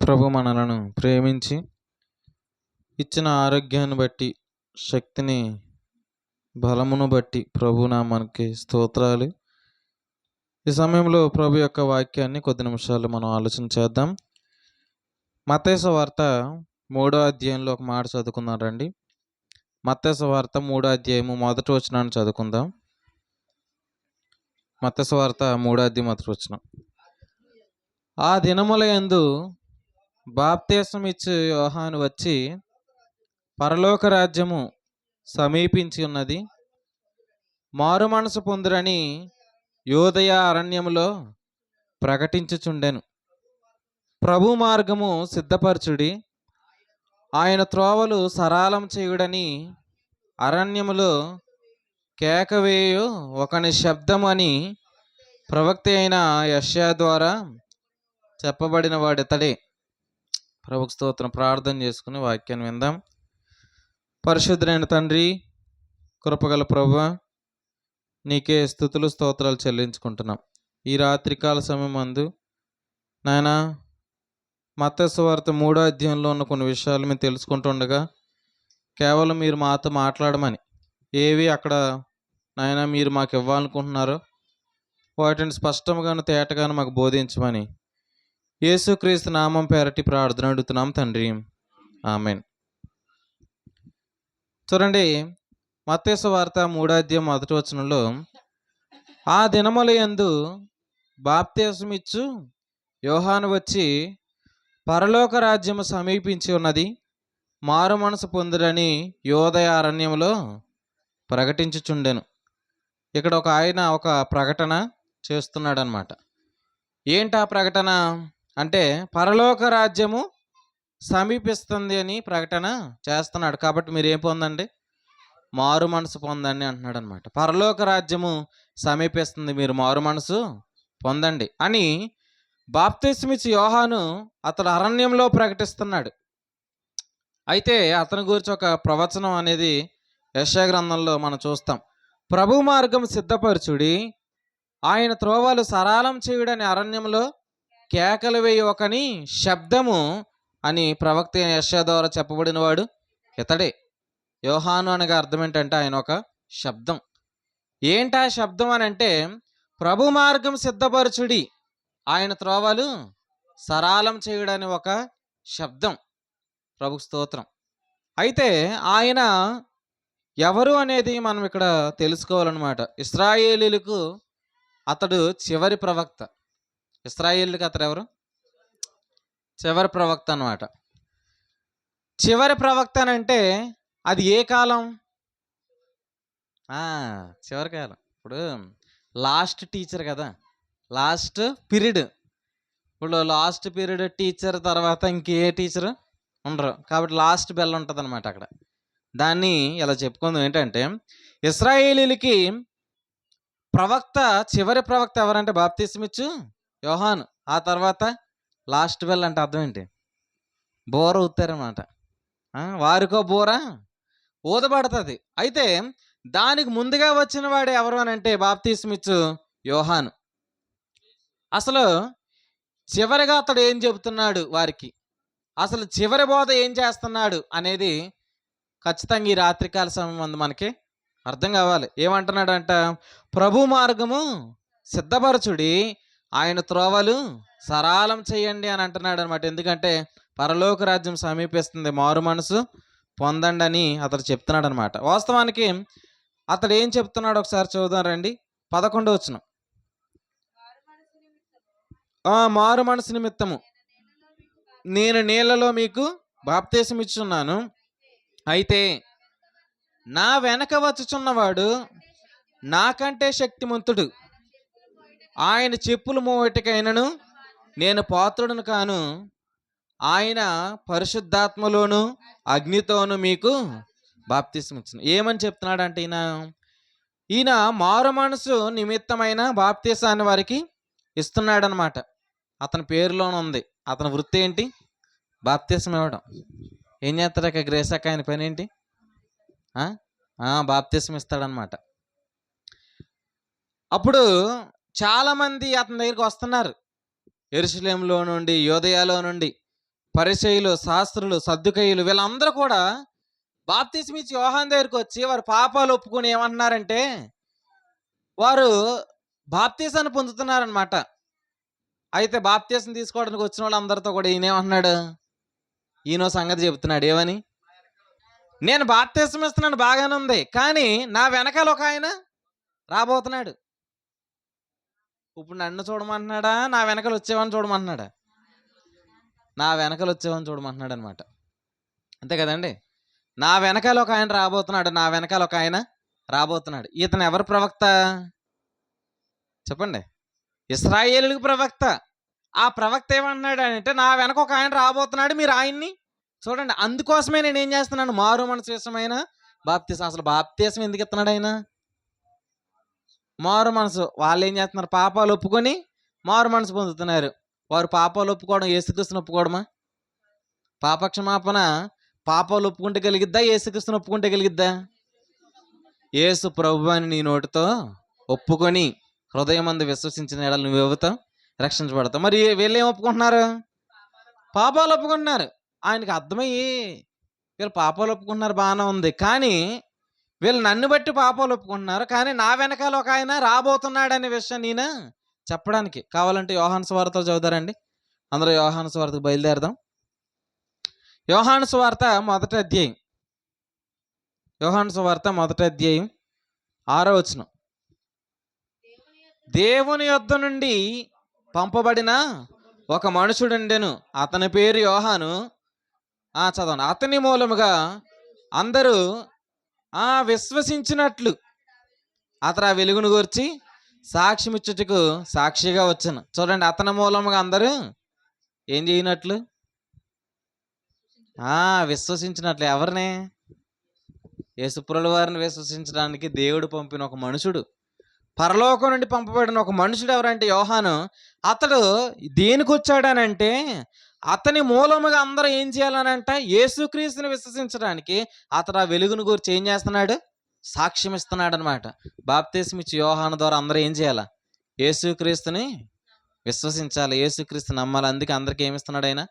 ప్రభు మనలను ప్రేమించి ఇచ్చిన ఆరోగ్యాన్ని బట్టి, శక్తిని, బలమును బట్టి ప్రభు నామానికి స్తోత్రాలు. ఈ సమయంలో ప్రభు యొక్క వాక్యాన్ని కొద్ది నిమిషాలు మనం ఆలోచన చేద్దాం. మత్తయి సువార్త 3వ అధ్యాయంలో ఒక మాట చదువుకుందాం రండి. మత్తయి సువార్త 3వ అధ్యాయము మొదటి వచనాన్ని చదువుకుందాం. మత్తయి సువార్త 3వ అధ్యాయం మొదటి వచనం. ఆ దినముల యందు బాప్తిస్మం ఇచ్చు యోహాను వచ్చి, పరలోక రాజ్యము సమీపించి ఉన్నది, మారు మనసు పొందురని యోదయ అరణ్యములో ప్రకటించుచుండెను. ప్రభు మార్గము సిద్ధపరచుడి, ఆయన త్రోవలు సరాలం చేయుడని అరణ్యములో కేకవేయు ఒకని శబ్దం అని ప్రవక్త అయిన యెషయా ద్వారా చెప్పబడిన వాడితడే. ప్రభుకు స్తోత్రం. ప్రార్థన చేసుకుని వాక్యాన్ని విందాం. పరిశుద్ధుడైన తండ్రి, కృపగల ప్రభువా, నీకే స్తుతులు స్తోత్రాలు చెల్లించుకుంటున్నాం. ఈ రాత్రికాల సమయం అందు నాయనా, మత్తయి సువార్త 3వ అధ్యాయంలో ఉన్న కొన్ని విషయాలు మేము తెలుసుకుంటుండగా కేవలం మీరు మాతో మాట్లాడమని, ఏవి అక్కడ నాయనా మీరు మాకు ఇవ్వాలనుకుంటున్నారో వాటిని స్పష్టంగాను తేటగాను మాకు బోధించమని యేసుక్రీస్తు నామం పేరటి ప్రార్థన అడుగుతున్నాం తండ్రి, ఆమెన్. చూడండి, మత్తయి సువార్త 3వ అధ్యాయం మొదటి వచనంలో, ఆ దినముల యందు బాప్తిస్మం ఇచ్చు యోహాను వచ్చి, పరలోక రాజ్యము సమీపించి ఉన్నది, మారు మనసు పొందురని యోదయ అరణ్యములో ప్రకటించుచుండెను. ఇక్కడ ఒక ప్రకటన చేస్తున్నాడు అనమాట. ఏంటి ఆ ప్రకటన అంటే, పరలోక రాజ్యము సమీపిస్తుంది అని ప్రకటన చేస్తున్నాడు. కాబట్టి మీరు ఏం పొందండి? మారు మనసు పొందండి అంటున్నాడు అనమాట. పరలోక రాజ్యము సమీపిస్తుంది, మీరు మారు మనసు పొందండి అని బాప్తిస్మం ఇచ్చు యోహాను అతడు అరణ్యంలో ప్రకటిస్తున్నాడు. అయితే అతని గురించి ఒక ప్రవచనం అనేది యెషయా గ్రంథంలో మనం చూస్తాం. ప్రభు మార్గం సిద్ధపరచుడి, ఆయన త్రోవలు సరాలం చేయుడని అరణ్యంలో కేకలు వేయి ఒకని శబ్దము అని ప్రవక్త యెషయా ద్వారా చెప్పబడిన వాడు ఇతడే. యోహాను అనగా అర్థం ఏంటంటే ఆయన ఒక శబ్దం. ఏంటా శబ్దం అని అంటే, ప్రభు మార్గం సిద్ధపరచుడి, ఆయన త్రోవలు సరాలం చేయుడని ఒక శబ్దం. ప్రభుకు స్తోత్రం. అయితే ఆయన ఎవరు అనేది మనం ఇక్కడ తెలుసుకోవాలన్నమాట. ఇశ్రాయేలీలకు అతడు చివరి ప్రవక్త. ఇశ్రాయేలీలకు అతడు ఎవరు? చివరి ప్రవక్త అన్నమాట. చివరి ప్రవక్త అని అంటే అది ఏ కాలం? చివరి కాలం. ఇప్పుడు లాస్ట్ టీచర్ కదా, లాస్ట్ పీరియడ్. ఇప్పుడు లాస్ట్ పీరియడ్ టీచర్ తర్వాత ఇంకే టీచర్ ఉండరు, కాబట్టి లాస్ట్ బెల్ ఉంటుంది అనమాట అక్కడ. దాన్ని ఇలా చెప్పుకుందాం. ఏంటంటే, ఇశ్రాయేలీలకి ప్రవక్త, చివరి ప్రవక్త ఎవరంటే బాప్తిస్మం ఇచ్చు యోహాను. ఆ తర్వాత లాస్ట్ బెల్ అంటే అర్థం ఏంటి? బోర ఊతారన్నమాట. వారికో బోర ఊదబడుతుంది. అయితే దానికి ముందుగా వచ్చిన వాడు ఎవరు అని అంటే బాప్తిస్మం ఇచ్చు యోహాను. అసలు చివరిగా అతడు ఏం చెబుతున్నాడు వారికి, అసలు చివరి బోధ ఏం చేస్తున్నాడు అనేది ఖచ్చితంగా ఈ రాత్రికాల సమయం ముందు మనకి అర్థం కావాలి. ఏమంటున్నాడంట? ప్రభు మార్గము సిద్ధపరచుడి, ఆయన త్రోవలు సరాలం చేయండి అని అంటున్నాడు అనమాట. ఎందుకంటే పరలోక రాజ్యం సమీపిస్తుంది, మారు మనసు పొందండి అని అతడు చెప్తున్నాడు అనమాట. వాస్తవానికి అతడు ఏం చెప్తున్నాడు ఒకసారి చూద్దాం రండి. 11వ వచనం. మారు మనసు నిమిత్తము నేను నీళ్లలో మీకు బాప్తిస్మం ఇచ్చున్నాను, అయితే నా వెనక వచ్చుచున్నవాడు నాకంటే శక్తిమంతుడు, ఆయన చెప్పులు మోయటికైనను నేను పాత్రుడను కాను, ఆయన పరిశుద్ధాత్మలోను అగ్నితోను మీకు బాప్తిస్మం ఇచ్చును. ఏమని చెప్తున్నాడు అంటే, ఈయన మారు మనసు నిమిత్తమైన బాప్తిసాన్ని వారికి ఇస్తున్నాడు అనమాట. అతని పేరులోనే ఉంది. అతని వృత్తి ఏంటి? బాప్తిస్మం ఇవ్వడం. ఏం చేస్తాడు గ్రేసక్క? ఆయన పని ఏంటి? బాప్తిస్మం ఇస్తాడనమాట. అప్పుడు చాలామంది అతని దగ్గరికి వస్తున్నారు, యెరూషలేములో నుండి, యోదయలో నుండి. పరిసయ్యులు, శాస్త్రులు, సద్దుకయ్యులు వీళ్ళందరూ కూడా బాప్తిస్మ ఇచ్చి యోహాను దగ్గరికి వచ్చి వారు పాపాలు ఒప్పుకొని ఏమంటున్నారంటే వారు బాప్తీసాన్ని పొందుతున్నారనమాట. అయితే బాప్తీసం తీసుకోవడానికి వచ్చిన వాళ్ళందరితో కూడా ఈయనేమంటున్నాడు, ఈయనో సంగతి చెబుతున్నాడు. ఏమని? నేను బాప్తీసం ఇస్తున్నాను, బాగానే ఉంది, కానీ నా వెనకాల ఒక ఆయన రాబోతున్నాడు. ఇప్పుడు నన్ను చూడమంటున్నాడా, నా వెనకాల వచ్చేవాడిని చూడమంటున్నాడా? నా వెనకాల వచ్చేవాడిని చూడమంటున్నాడు అనమాట. అంతే కదండి. నా వెనకాల ఒక ఆయన రాబోతున్నాడు, నా వెనకాల ఒక ఆయన రాబోతున్నాడు. ఇతను ఎవరు ప్రవక్త చెప్పండి? ఇశ్రాయేలుకి ప్రవక్త. ఆ ప్రవక్త ఏమంటున్నాడు అంటే, నా వెనక ఒక ఆయన రాబోతున్నాడు, మీరు ఆయన్ని చూడండి. అందుకోసమే నేను ఏం చేస్తున్నాను, మారు మనసు విషయమైన బాప్తీసం. అసలు బాప్తీసం ఎందుకు ఇస్తున్నాడు ఆయన? మారు మనసు. వాళ్ళు ఏం చేస్తున్నారు, పాపాలు ఒప్పుకొని మారు మనసు పొందుతున్నారు. వారు పాపాలు ఒప్పుకోవడం యేసుక్రీస్తుని ఒప్పుకోవడమా? పాపక్షమాపణ పాపాలు ఒప్పుకుంటే కలిగిద్దా, యేసుక్రీస్తుని ఒప్పుకుంటే కలిగిద్దా? యేసు ప్రభు అని నీ నోటితో ఒప్పుకొని హృదయమందు విశ్వసించిన ఎడల నువ్వు చెబుతావు, రక్షించబడతావు. మరి వీళ్ళు ఏం ఒప్పుకుంటున్నారు? పాపాలు ఒప్పుకుంటున్నారు. ఆయనకి అర్థమయ్యి వీళ్ళు పాపాలు ఒప్పుకుంటున్నారు, బాగానే ఉంది, కానీ వీళ్ళు నన్ను బట్టి పాపాలు ఒప్పుకుంటున్నారు, కానీ నా వెనకాల ఒక ఆయన రాబోతున్నాడు అనే విషయం నేను చెప్పడానికి. కావాలంటే యోహాను సువార్తలో చదువుతారండి. అందరూ యోహాను సువార్తకు బయలుదేరదాం. యోహాను సువార్త మొదటి అధ్యాయం, యోహాను సువార్త మొదటి అధ్యాయం 6వ వచనం. దేవుని యొద్ద నుండి పంపబడిన ఒక మనుషుడుండెను, అతని పేరు యోహాను. చదవండి. అతని మూలముగా అందరూ విశ్వసించినట్లు అతను ఆ వెలుగును గూర్చి సాక్ష్యమిచ్చుటకు సాక్షిగా వచ్చాను. చూడండి, అతని మూలముగా అందరూ ఏం చేయనట్లు? విశ్వసించినట్లు. ఎవరిని? యేసుప్రభుల వారిని విశ్వసించడానికి దేవుడు పంపిన ఒక మనుషుడు, పరలోకం నుండి పంపబడిన ఒక మనుషుడు. ఎవరంటే యోహాను. అతడు దేనికి వచ్చాడనంటే, అతని మూలముగా అందరూ ఏం చేయాలనంట, యేసుక్రీస్తుని విశ్వసించడానికి అతడు ఆ వెలుగును గురించి ఏం చేస్తున్నాడు? సాక్ష్యం ఇస్తున్నాడు అనమాట. బాప్తిస్మ ఇచ్చి యోహాను ద్వారా అందరూ ఏం చేయాలా? యేసుక్రీస్తుని విశ్వసించాలి, యేసుక్రీస్తు నమ్మాలి. అందుకే అందరికీ ఏమిస్తున్నాడు ఆయన?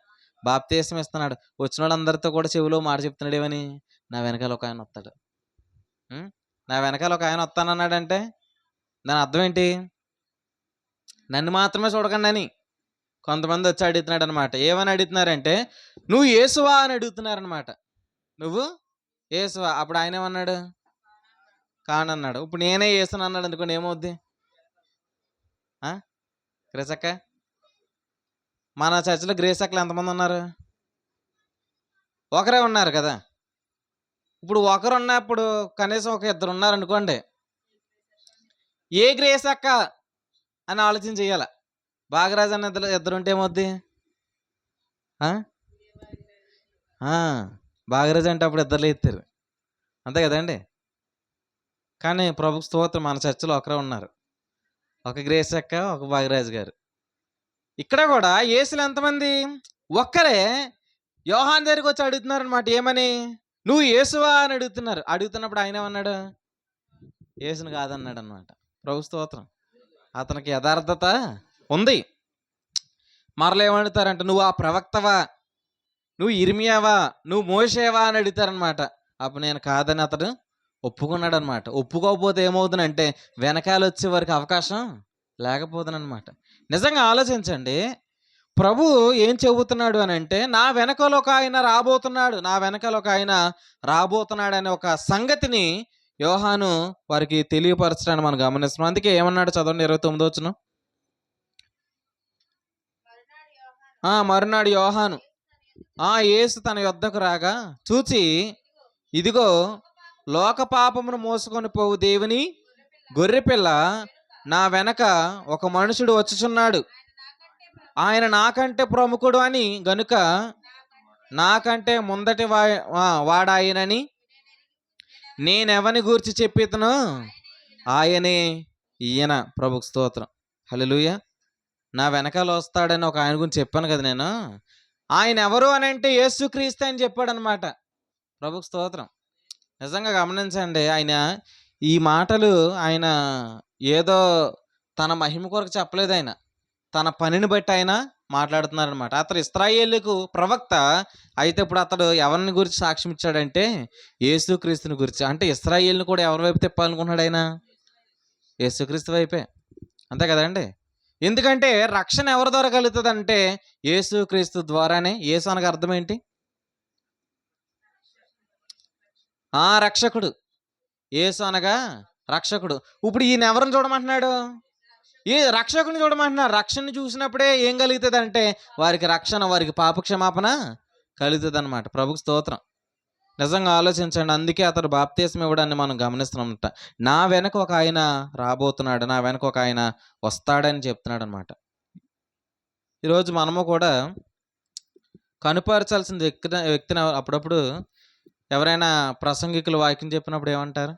బాప్తిస్మ ఇస్తున్నాడు. వచ్చిన వాళ్ళందరితో కూడా చెవిలో మాట చెప్తున్నాడు. ఏమని? నా వెనకాల ఒక ఆయన వస్తాడు. నా వెనకాల ఒక ఆయన వస్తానన్నాడంటే దాని అర్థం ఏంటి? నన్ను మాత్రమే చూడకండి అని కొంతమంది వచ్చి అడుగుతున్నాడు అనమాట. ఏమని అడుగుతున్నారంటే, నువ్వు యేసువా అని అడుగుతున్నారనమాట. నువ్వు యేసువా? అప్పుడు ఆయన ఏమన్నాడు? కానన్నాడు. ఇప్పుడు నేనే యేసుని అన్నాడు అనుకోండి, ఏమవుద్ది? గ్రేసక్క, మన చర్చిలో గ్రేసక్కలు ఎంతమంది ఉన్నారు? ఒకరే ఉన్నారు కదా. ఇప్పుడు ఒకరు ఉన్నప్పుడు కనీసం ఒక ఇద్దరు ఉన్నారు అనుకోండి, ఏ గ్రేసక్క అని ఆలోచన చెయ్యాల. బాగరాజు అన్న ఇద్దరు ఉంటే ఏమవుద్ది? బాగరాజు అంటే అప్పుడు ఇద్దరులే ఎత్తారు, అంతే కదండి. కానీ ప్రభు స్తోత్రం, మన చర్చిలో ఒకరే ఉన్నారు, ఒక గ్రేస్ అక్క, ఒక బాగరాజు గారు. ఇక్కడ కూడా యేసులు ఎంతమంది? ఒక్కరే. యోహాన్ దగ్గరికి వచ్చి అడుగుతున్నారు అనమాట. ఏమని? నువ్వు యేసువా అని అడుగుతున్నారు. అడుగుతున్నప్పుడు ఆయన ఏమన్నాడు? యేసుని కాదన్నాడు అనమాట. ప్రభు స్తోత్రం. అతనికి యథార్థత ఉంది. మరలా ఏమడుగుతారంట, నువ్వు ఆ ప్రవక్తవా, నువ్వు ఇర్మియావా, నువ్వు మోషేవా అని అడుగుతారనమాట. అప్పుడు నేను కాదని అతడు ఒప్పుకున్నాడు అనమాట. ఒప్పుకోకపోతే ఏమవుతుందంటే వెనకాల వచ్చే వారికి అవకాశం లేకపోతుందన్నమాట. నిజంగా ఆలోచించండి, ప్రభు ఏం చెబుతున్నాడు అని అంటే, నా వెనకాల ఒక ఆయన రాబోతున్నాడు, నా వెనకాల ఒక ఆయన రాబోతున్నాడు అనే ఒక సంగతిని యోహాను వారికి తెలియపరచడాన్ని మనం గమనిస్తున్నాం. అందుకే ఏమన్నాడు చదవండి, 29వ వచనం. మరునాడు యోహాను యేసు తన యొద్దకు రాగా చూచి, ఇదిగో లోక పాపమును మోసుకొని పోవు దేవుని గొర్రెపిల్ల, నా వెనక ఒక మనుషుడు వచ్చుచున్నాడు, ఆయన నాకంటే ప్రముఖుడు అని గనుక నాకంటే ముందటి వాడాయనని నేనెవని గూర్చి చెప్పితను ఆయనే ఈయన. ప్రభుకు స్తోత్రం. హల్లెలూయా. నా వెనకాల వస్తాడని ఒక ఆయన గురించి చెప్పాను కదా నేను. ఆయన ఎవరు అని అంటే యేసుక్రీస్తు అని చెప్పాడు అనమాట. ప్రభుకు స్తోత్రం. నిజంగా గమనించండి, ఆయన ఈ మాటలు ఆయన ఏదో తన మహిమ కొరకు చెప్పలేదు. ఆయన తన పనిని బట్టి ఆయన మాట్లాడుతున్నారనమాట. అతడు ఇశ్రాయేలుకు ప్రవక్త. అయితే ఇప్పుడు అతడు ఎవరిని గురించి సాక్ష్యం ఇచ్చాడంటే యేసుక్రీస్తుని గురించి. అంటే ఇశ్రాయేలుని కూడా ఎవరి వైపు తిప్పాలనుకున్నాడు ఆయన? యేసుక్రీస్తు వైపే. అంతే కదండి. ఎందుకంటే రక్షణ ఎవరి ద్వారా కలుగుతుంది అంటే యేసుక్రీస్తు ద్వారానే. యేసు అనగా అర్థం ఏంటి? రక్షకుడు. యేసు అనగా రక్షకుడు. ఇప్పుడు ఈయన ఎవరిని చూడమంటున్నాడు? ఈ రక్షకుని చూడమంటున్నాడు. రక్షణ చూసినప్పుడే ఏం కలుగుతుంది అంటే వారికి రక్షణ, వారికి పాపక్షమాపణ కలుగుతుంది అనమాట. ప్రభుకు స్తోత్రం. నిజంగా ఆలోచించండి. అందుకే అతడు బాప్తీసం ఇవ్వడాన్ని మనం గమనిస్తున్నామంట. నా వెనక ఒక ఆయన రాబోతున్నాడు, నా వెనక ఒక ఆయన వస్తాడని చెప్తున్నాడు అనమాట. ఈరోజు మనము కూడా కనుపరచాల్సిన వ్యక్తిని అప్పుడప్పుడు ఎవరైనా ప్రసంగికులు వాక్యం చెప్పినప్పుడు ఏమంటారు?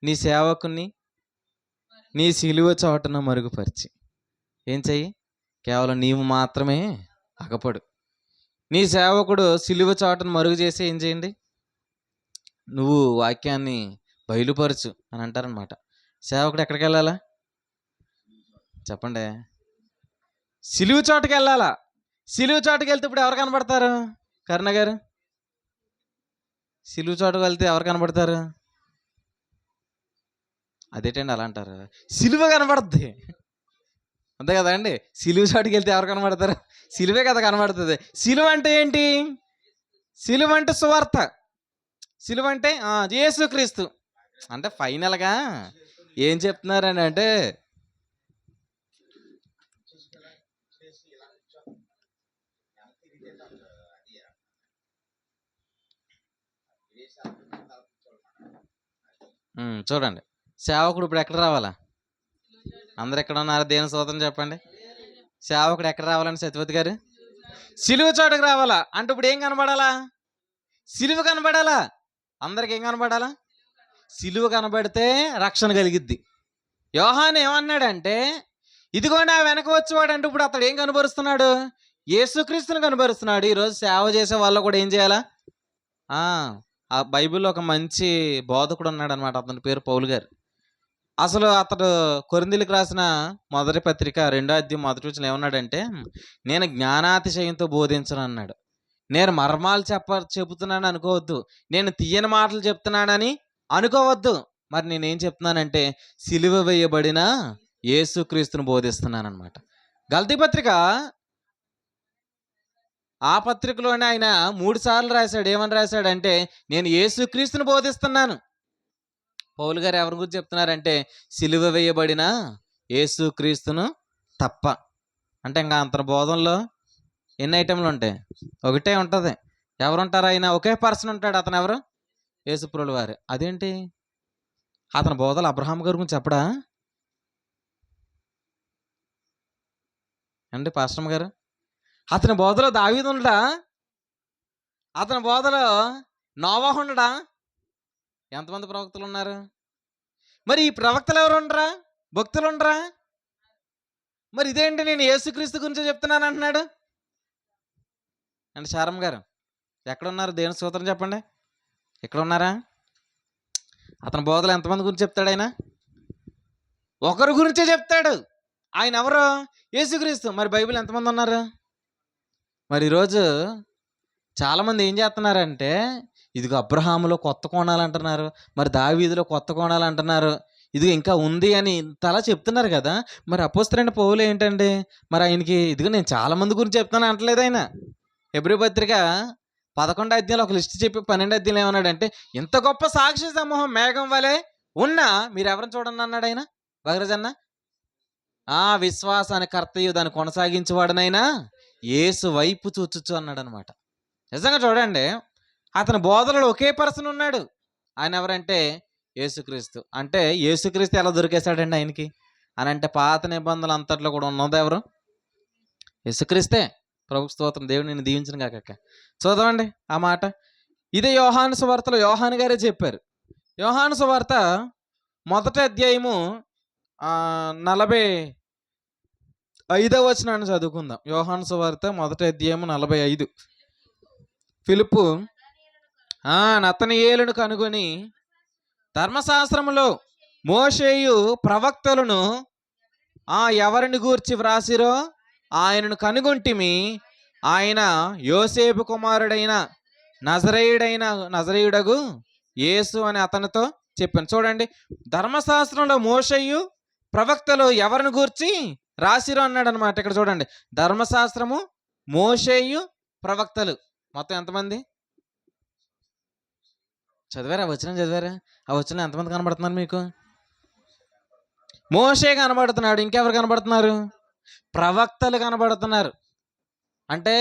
నీ సేవకుని నీ సిలువ చోటన మరుగుపరిచి ఏం చెయ్యి? కేవలం నీవు మాత్రమే అగపడు. నీ సేవకుడు సిలువ చోటను మరుగు చేసి ఏం చేయండి? నువ్వు వాక్యాన్ని బయలుపరచు అని అంటారనమాట. సేవకుడు ఎక్కడికి వెళ్ళాలా చెప్పండి? సిలువ చోటుకి వెళ్ళాలా. సిలువ చోటుకి వెళ్తే ఇప్పుడు ఎవరు కనబడతారు? కరుణ గారు, సిలువ చోటుకు వెళ్తే ఎవరు కనబడతారు? అదేంటండి అలా అంటారు? సిలువ కనబడుద్ది, అంతే కదా అండి. సిలువ చోటుకి వెళ్తే ఎవరు కనబడతారు? సిలువే కదా కనబడుతుంది. సిలువ అంటే ఏంటి? సిలువ అంటే సువార్త. సిలువ అంటే యేసుక్రీస్తు. అంటే ఫైనల్గా ఏం చెప్తున్నారని అంటే చూడండి, సేవకుడు ఇప్పుడు ఎక్కడ రావాలా? అందరు ఎక్కడ ఉన్నారు? దేవుని స్తోత్రం చెప్పండి. సేవకుడు ఎక్కడ రావాలండి సత్యవతి గారు? సిలువ చోటుకు రావాలా. అంటే ఇప్పుడు ఏం కనబడాలా? సిలువ కనబడాలా. అందరికి ఏం కనబడాలా? సిలువ కనబడితే రక్షణ కలిగిద్ది. యోహాను ఏమన్నాడంటే ఇదిగో నా వెనక వచ్చేవాడు. అంటే ఇప్పుడు అతడు ఏం కనబరుస్తున్నాడు? యేసుక్రీస్తుని కనబరుస్తున్నాడు. ఈరోజు సేవ చేసే వాళ్ళు కూడా ఏం చేయాలా? ఆ బైబిల్లో ఒక మంచి బోధకుడు ఉన్నాడు అనమాట. అతని పేరు పౌలు గారు. అసలు అతడు కొరింథీయులకు రాసిన మొదటి పత్రిక 2వ అధ్యాయం మొదటి వచనం ఏమన్నాడంటే, నేను జ్ఞానాతిశయంతో బోధించను అన్నాడు. నేను మర్మాలు చెబుతున్నాను అనుకోవద్దు, నేను తీయని మాటలు చెప్తున్నానని అనుకోవద్దు. మరి నేనేం చెప్తున్నానంటే సిలువ వేయబడిన యేసుక్రీస్తుని బోధిస్తున్నాను అనమాట. గలతీ పత్రిక, ఆ పత్రికలోనే ఆయన 3 సార్లు రాశాడు. ఏమని రాశాడంటే నేను యేసుక్రీస్తుని బోధిస్తున్నాను. పౌలు గారు ఎవరి గురించి చెప్తున్నారంటే సిలువ వేయబడిన యేసుక్రీస్తును తప్ప. అంటే ఇంకా అంతర బోధనలో ఎన్ని ఐటెంలు ఉంటాయి? ఒకటే ఉంటుంది. ఎవరుంటారు? ఆయన ఒకే పర్సన్ ఉంటాడు. అతను ఎవరు? యేసుప్రభుల వారు. అదేంటి? అతని బోధలు అబ్రహాం గారి గురించి చెప్పడా అండి పాస్టర్ గారు? అతని బోధలో దావీదు ఉండడా? అతని బోధలో నోవాహు ఉండడా? ఎంతమంది ప్రవక్తలు ఉన్నారు? మరి ఈ ప్రవక్తలు ఎవరు ఉండరా? భక్తులు ఉండరా? మరి ఇదేంటి నేను యేసుక్రీస్తు గురించి చెప్తున్నాను అంటున్నాడు అంటే శారమ్మ గారు ఎక్కడున్నారు? దేవుని స్తోత్రం చెప్పండి. ఎక్కడ ఉన్నారా? అతని బోధలు ఎంతమంది గురించి చెప్తాడు? ఆయన ఒకరి గురించే చెప్తాడు. ఆయన ఎవరు? యేసుక్రీస్తు. మరి బైబిల్ ఎంతమంది ఉన్నారు? మరి ఈరోజు చాలామంది ఏం చేస్తున్నారంటే ఇదిగో అబ్రహాములో కొత్త కోణాలు అంటున్నారు, మరి దావీదులో కొత్త కోణాలు అంటున్నారు, ఇదిగో ఇంకా ఉంది అని ఇంతలా చెప్తున్నారు కదా. మరి అపోస్తలుడైన పౌలు ఏంటండి? మరి ఆయనకి ఇదిగో నేను చాలా మంది గురించి చెప్తాను అంటలేదు ఆయన. హెబ్రీ పత్రిక 11వ అధ్యాయంలో ఒక లిస్ట్ చెప్పి 12వ అధ్యాయంలో ఏమన్నాడంటే ఇంత గొప్ప సాక్షి సమూహం మేఘం వలె ఉన్నా మీరు ఎవరిని చూడండి అన్నాడు ఆయన. భగరజన్న విశ్వాసాన్ని కర్తయ్యు దాన్ని కొనసాగించేవాడనైనా యేసు వైపు చూచుచు అన్నాడు అనమాట. నిజంగా చూడండి, అతని బోధనలో ఒకే పర్సన్ ఉన్నాడు. ఆయన ఎవరంటే యేసుక్రీస్తు. అంటే యేసుక్రీస్తు ఎలా దొరికేశాడండి ఆయనకి అని అంటే పాత నిబంధనలు అంతట్లో కూడా ఉన్నది ఎవరు? యేసుక్రీస్తే. ప్రభు స్తోత్రం. దేవుడు నిన్ను దీవించిన కాక. చూద్దామండి ఆ మాట. ఇదే యోహాను సువార్తలో యోహాను గారే చెప్పారు. యోహాను సువార్త 1వ అధ్యాయము 45వ వచనాన్ని చదువుకుందాం. యోహాను సువార్త 1వ అధ్యాయము 45. ఫిలిప్పు నతనయేలును కనుగొని ధర్మశాస్త్రములో మోషేయు ప్రవక్తలను ఎవరిని గూర్చి వ్రాసిరో ఆయనను కనుగొంటిమి. ఆయన యోసేపు కుమారుడైన నజరేయుడగు యేసు అని అతనితో చెప్పాను. చూడండి, ధర్మశాస్త్రంలో మోషేయు ప్రవక్తలు ఎవరిని గూర్చి రాసిరు అన్నాడు అనమాట. ఇక్కడ చూడండి, ధర్మశాస్త్రము, మోషేయు, ప్రవక్తలు మొత్తం ఎంతమంది చదివారా? వచనం చదివారా? ఆ వచనం ఎంతమంది కనబడుతున్నారు మీకు? మోషే కనబడుతున్నాడు. ఇంకెవరు కనబడుతున్నారు? ప్రవక్తలు కనబడుతున్నారు. అంటే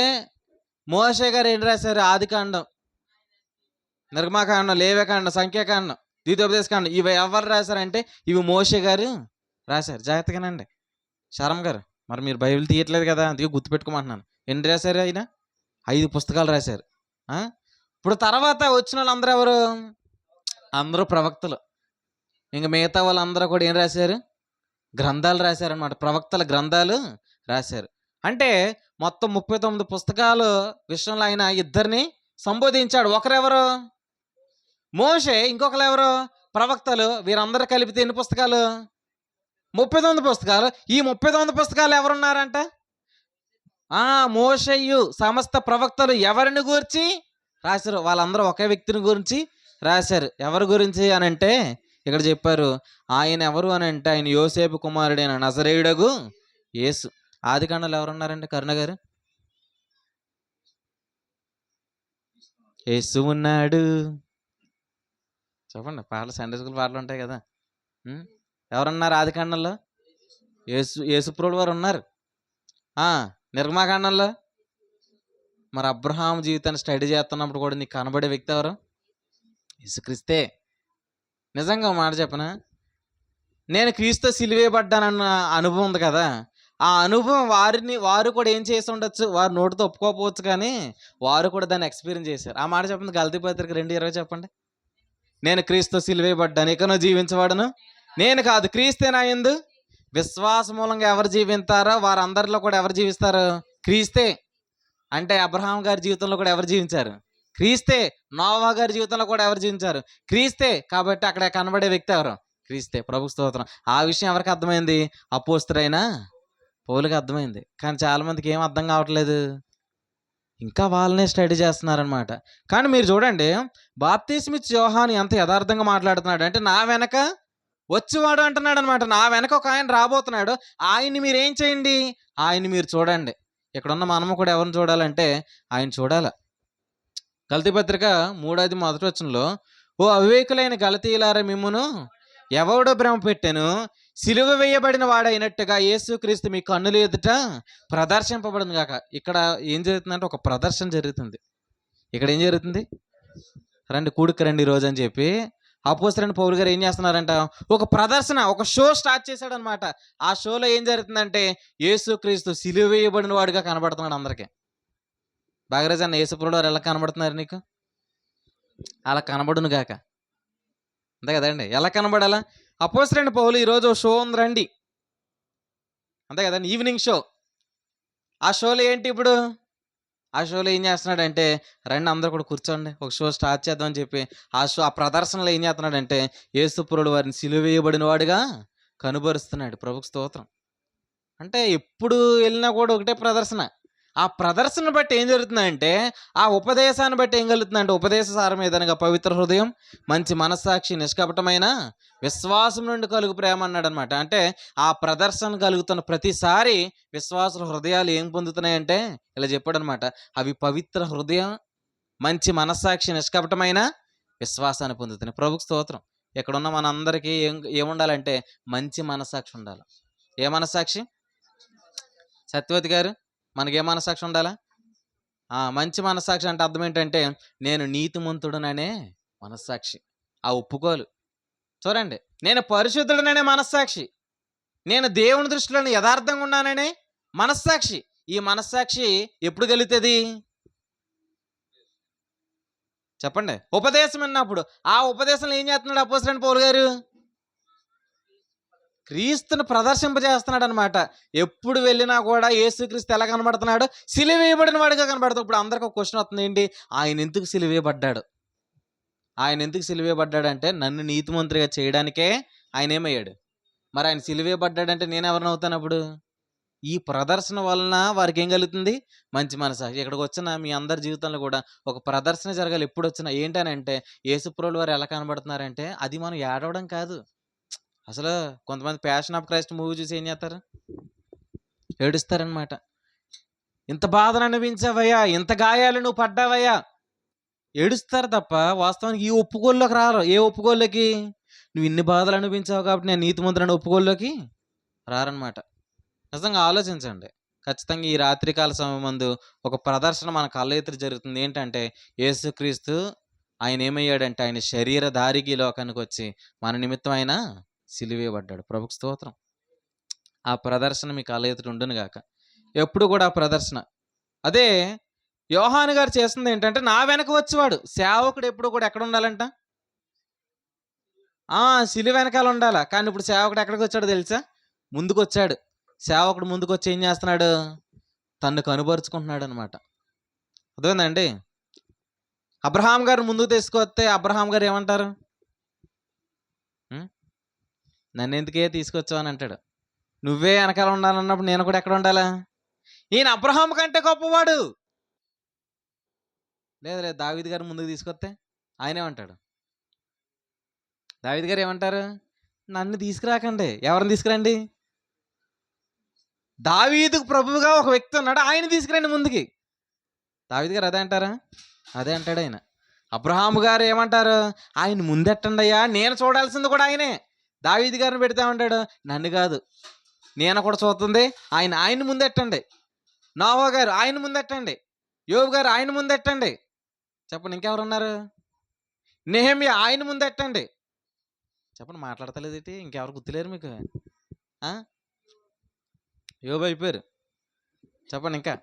మోషే గారు ఏం రాశారు? ఆదికాండం, నిర్గమాకాండం, లేవ్యకాండం, సంఖ్యాకాండం, ద్వితోపదేశకాండం, ఇవి ఎవరు రాశారంటే ఇవి మోషే గారు రాశారు. జాగ్రత్తగానండి. శరం గారు, మరి మీరు బైబిల్ తీయట్లేదు కదా, అందుకే గుర్తుపెట్టుకోమంటున్నాను. ఎన్ని రాశారు? ఆయన 5 పుస్తకాలు రాశారు. ఇప్పుడు తర్వాత వచ్చిన వాళ్ళందరూ ఎవరు? అందరూ ప్రవక్తలు. ఇంక మిగతా వాళ్ళందరూ కూడా ఏం రాశారు? గ్రంథాలు రాశారనమాట. ప్రవక్తల గ్రంథాలు రాశారు. అంటే మొత్తం 39 పుస్తకాలు విషయంలో ఆయన ఇద్దరిని సంబోధించాడు. ఒకరెవరు? మోషే. ఇంకొకరు ఎవరు? ప్రవక్తలు. వీరందరూ కలిపితే ఎన్ని పుస్తకాలు? 39 పుస్తకాలు. ఈ 39 పుస్తకాలు ఎవరున్నారంట? మోషేయు సమస్త ప్రవక్తలు ఎవరిని గురించి రాశారు? వాళ్ళందరూ ఒకే వ్యక్తిని గురించి రాశారు. ఎవరి గురించి అని అంటే ఇక్కడ చెప్పారు. ఆయన ఎవరు అని అంటే ఆయన యోసేపు కుమారుడైన నజరేయుడగు యేసు. ఆదికాండంలో ఎవరున్నారండి? కరుణ గారు. యేసు ఉన్నాడు. చెప్పండి, పాటలు సండే స్కూల్ పాటలు ఉంటాయి కదా. ఎవరున్నారు ఆదికాండంలో? యేసుప్రభువు వారు ఉన్నారు. నిర్గమాకాండంలో మరి అబ్రహాం జీవితాన్ని స్టడీ చేస్తున్నప్పుడు కూడా నీకు కనబడే వ్యక్తి ఎవరు? యేసుక్రీస్తే. నిజంగా మాట చెప్పనా, నేను క్రీస్తు సిలువేయబడ్డానన్న అనుభవం ఉంది కదా, ఆ అనుభవం వారు కూడా ఏం చేసి ఉండొచ్చు? వారు నోటితో ఒప్పుకోకపోవచ్చు, కానీ వారు కూడా దాన్ని ఎక్స్పీరియన్స్ చేశారు. ఆ మాట చెప్పండి. గలతీ పత్రిక 2:20 చెప్పండి. నేను క్రీస్తు సిలువేయబడ్డాను, ఇకను జీవించవాడను నేను కాదు, క్రీస్తే నా యందు విశ్వాస మూలంగా ఎవరు జీవిస్తారో వారందరిలో కూడా ఎవరు జీవిస్తారు? క్రీస్తే. అంటే అబ్రహాం గారి జీవితంలో కూడా ఎవరు జీవించారు? క్రీస్తే. నోవా గారి జీవితంలో కూడా ఎవరు జీవించారు? క్రీస్తే. కాబట్టి అక్కడ కనబడే వ్యక్తి ఎవరు? క్రీస్తే. ప్రభు స్తోత్రం. ఆ విషయం ఎవరికి అర్థమైంది? అపోస్తలుడైన పౌలుకి అర్థమైంది. కానీ చాలా మందికి ఏం అర్థం కావట్లేదు, ఇంకా వాళ్ళనే స్టడీ చేస్తున్నారనమాట. కానీ మీరు చూడండి, బాప్తిస్మిచ్చే యోహాను ఎంత యథార్థంగా మాట్లాడుతున్నాడు అంటే, నా వెనక వచ్చేవాడు అంటున్నాడు అనమాట. నా వెనక ఒక ఆయన రాబోతున్నాడు, ఆయన్ని మీరు ఏం చేయండి? ఆయన్ని మీరు చూడండి. ఇక్కడున్న మనము కూడా ఎవరిని చూడాలంటే ఆయన చూడాల. గలతీ పత్రిక 3:1 ఓ అవివేకులైన గలతీయులారా, మిమ్మును ఎవడో భ్రమ పెట్టెను, సిలువ వేయబడిన వాడైనట్టుగా యేసుక్రీస్తు మీ కన్నుల ఎదుట ప్రదర్శింపబడింది గాక. ఇక్కడ ఏం జరుగుతుందంటే ఒక ప్రదర్శన జరుగుతుంది. ఇక్కడ ఏం జరుగుతుంది? రండి కూడికి రండి ఈరోజు అని చెప్పి అపోస్తలుడైన పౌలు గారు ఏం చేస్తున్నారంట? ఒక ప్రదర్శన, ఒక షో స్టార్ట్ చేశాడు అనమాట. ఆ షోలో ఏం జరుగుతుందంటే యేసుక్రీస్తు సిలువ వేయబడిన వాడిగా కనబడుతున్నాడు అందరికీ. బాగరాజు అన్న, యేసుప్రభువు వారు ఎలా కనబడుతున్నారు నీకు? అలా కనబడును గాక. అంతే కదండి. ఎలా కనబడాలా? అపోస్తలుడైన పౌలు ఈరోజు షో ఉంది రండి, అంతే కదండి, ఈవినింగ్ షో. ఆ షోలో ఏంటి ఇప్పుడు? ఆ షోలో ఏం చేస్తున్నాడంటే, రండి అందరూ కూడా కూర్చోండి, ఒక షో స్టార్ట్ చేద్దాం అని చెప్పి ఆ ప్రదర్శనలో ఏం చేస్తున్నాడంటే యేసుప్రభువు వారిని సిలువ వేయబడిన వాడుగా కనుబరుస్తున్నాడు. ప్రభుకు స్తోత్రం. అంటే ఎప్పుడు వెళ్ళినా కూడా ఒకటే ప్రదర్శన. ఆ ప్రదర్శన బట్టి ఏం జరుగుతుందంటే, ఆ ఉపదేశాన్ని బట్టి ఏం కలుగుతుందంటే, ఉపదేశ సారం ఏదనగా పవిత్ర హృదయం, మంచి మనస్సాక్షి, నిష్కపటమైన విశ్వాసం నుండి కలుగు ప్రేమ అన్నాడు అనమాట. అంటే ఆ ప్రదర్శన కలుగుతున్న ప్రతిసారి విశ్వాసుల హృదయాలు ఏం పొందుతున్నాయంటే ఇలా చెప్పాడు అనమాట, అవి పవిత్ర హృదయం, మంచి మనస్సాక్షి, నిష్కపటమైన విశ్వాసాన్ని పొందుతున్నాయి. ప్రభుకు స్తోత్రం. ఇక్కడున్న మనందరికీ ఏముండాలంటే మంచి మనస్సాక్షి ఉండాలి. ఏ మనస్సాక్షి? సత్యవతి గారు, మనకే మనస్సాక్షి ఉండాలా? మంచి మనస్సాక్షి అంటే అర్థం ఏంటంటే, నేను నీతిమంతుడననే మనస్సాక్షి, ఆ ఒప్పుకోలు. చూడండి, నేను పరిశుద్ధుడననే మనస్సాక్షి, నేను దేవుని దృష్టిలో యథార్థంగా ఉన్నాననే మనస్సాక్షి. ఈ మనస్సాక్షి ఎప్పుడు కలుగుతుంది? చెప్పండి. ఉపదేశం విన్నప్పుడు. ఆ ఉపదేశంలో ఏం చేస్తున్నాడు అపోస్తలుడైన పౌలు గారు? క్రీస్తుని ప్రదర్శింపజేస్తున్నాడు అనమాట. ఎప్పుడు వెళ్ళినా కూడా యేసుక్రీస్తు ఎలా కనబడుతున్నాడు? సిలువ వేయబడిన వాడిగా కనబడుతాడు. ఇప్పుడు అందరికి ఒక క్వశ్చన్ వస్తుంది, ఏంటి? ఆయన ఎందుకు సిలువ వేయబడ్డాడు? ఆయన ఎందుకు సిలువ వేయబడ్డాడంటే నన్ను నీతిమంతుడిగా చేయడానికే ఆయన ఏమయ్యాడు. మరి ఆయన సిలువ వేయబడ్డాడంటే నేను ఎవరిని అవుతాను అప్పుడు? ఈ ప్రదర్శన వలన వారికి ఏం కలుగుతుంది? మంచి మనసాక్షి. ఇక్కడికి వచ్చిన మీ అందరి జీవితంలో కూడా ఒక ప్రదర్శన జరగాలి ఎప్పుడు వచ్చినా. ఏంటనంటే యేసుప్రభుల వారు ఎలా కనబడుతున్నారంటే అది మనం ఏడవడం కాదు. అసలు కొంతమంది ప్యాషన్ ఆఫ్ క్రైస్ట్ మూవీ చూసి ఏం చేస్తారు? ఏడుస్తారనమాట. ఇంత బాధను అనుభవించావయ్యా, ఇంత గాయాలు నువ్వు పడ్డావయ్యా, ఏడుస్తారు తప్ప వాస్తవానికి ఈ ఒప్పుకోల్లోకి రారు. ఏ ఒప్పుకోల్లోకి? నువ్వు ఇన్ని బాధలు అనిపించావు కాబట్టి నేను నీతిమంతుడని ఒప్పుకోల్లోకి రారనమాట. నిజంగా ఆలోచించండి. ఖచ్చితంగా ఈ రాత్రికాల సమయమందు ఒక ప్రదర్శన మన కళ్ళ ఎదుట జరుగుతుంది. ఏంటంటే యేసుక్రీస్తు ఆయన ఏమయ్యాడంటే ఆయన శరీరధారికి ఈ లోకానికి వచ్చి మన నిమిత్తం ఆయన సిలువేయబడ్డాడు. ప్రభుకు స్తోత్రం. ఆ ప్రదర్శన మీ కళ్ళ ఎదుట ఉండును గాక. ఎప్పుడు కూడా ఆ ప్రదర్శన. అదే యోహాను గారు చేస్తుంది ఏంటంటే నా వెనక వచ్చేవాడు సేవకుడు ఎప్పుడు కూడా ఎక్కడ ఉండాలంట? సిలువ వెనకాల ఉండాల. కానీ ఇప్పుడు సేవకుడు ఎక్కడికి వచ్చాడో తెలుసా? ముందుకు వచ్చాడు. సేవకుడు ముందుకు వచ్చి ఏం చేస్తున్నాడు? తన్ను కనుపరుచుకుంటున్నాడు అనమాట. అర్థమైందండి? అబ్రహాం గారు ముందుకు తీసుకొస్తే అబ్రహాం గారు ఏమంటారు? నన్ను ఎందుకే తీసుకొచ్చావు అని అంటాడు. నువ్వే వెనకాల ఉండాలన్నప్పుడు నేను కూడా ఎక్కడ ఉండాలా? ఈయన అబ్రహాం కంటే గొప్పవాడు. లేదు దావీదు గారు ముందుకు తీసుకొస్తే ఆయన ఏమంటాడు? దావీదు గారు ఏమంటారు? నన్ను తీసుకురాకండి. ఎవరిని తీసుకురండి? దావీదుకు ప్రభువుగా ఒక వ్యక్తి ఉన్నాడు, ఆయన తీసుకురండి ముందుకి. దావీదు గారు అదే అంటారా? అదే అంటాడు ఆయన. అబ్రహాము గారు ఏమంటారు? ఆయన ముందెట్టండి అయ్యా, నేను చూడాల్సింది కూడా ఆయనే. దావీదు గారిని పెడతామంటాడు, నన్ను కాదు, నేను కూడా చూస్తుంది ఆయన ముందెట్టండి. నోవా గారు ఆయన ముందెట్టండి. యోబు గారు ఆయన ముందెట్టండి. చెప్పండి, ఇంకెవరున్నారు? నెహెమ్యా ఆయన ముందెట్టండి. చెప్పండి, మాట్లాడతలేదేంటి? ఇంకెవరు గుర్తులేరు మీకు? యోబు అయిపోయారు. చెప్పండి ఇంకా.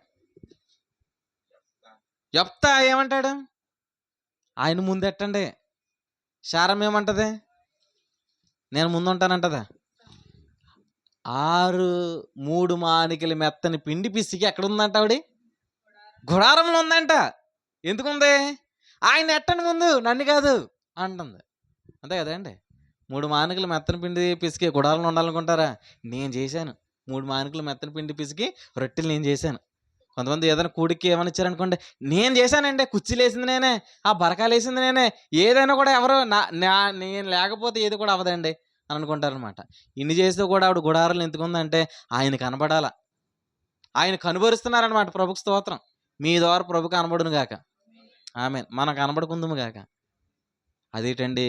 యెఫ్తా ఏమంటాడు? ఆయన ముందెట్టండి. శారం ఏమంటది? నేను ముందుంటానంటదా? 3 మానికల మెత్తని పిండి పిసికి ఎక్కడ ఉందంట ఆవిడ? గుడారంలో ఉందంట. ఎందుకుంది? ఆయన ఎట్టండి ముందు, నన్ను కాదు అంటుంది. అంతే కదండి? 3 మానికలు మెత్తని పిండి పిసికి గుడారంలో ఉండాలనుకుంటారా? నేను చేశాను. 3 మానికలు మెత్తని పిండి పిసికి రొట్టెలు నేను చేశాను. కొంతమంది ఏదైనా కూడికి ఏమైనా ఇచ్చారనుకోండి, నేను చేశానండి, కుర్చీలు వేసింది నేనే, ఆ బరకాలు వేసింది నేనే, ఏదైనా కూడా ఎవరు నేను లేకపోతే ఏది కూడా అవ్వదండి అని అనుకుంటారనమాట. ఇన్ని చేస్తే కూడా ఆవిడ గుడారాలు ఎందుకుందంటే ఆయన కనబడాల. ఆయన కనుబరుస్తున్నారనమాట. ప్రభుకు స్తోత్రం. మీ ద్వారా ప్రభు కనబడును గాక. ఆమేన్. మనం కనబడుకుందుము గాక. అదేంటండి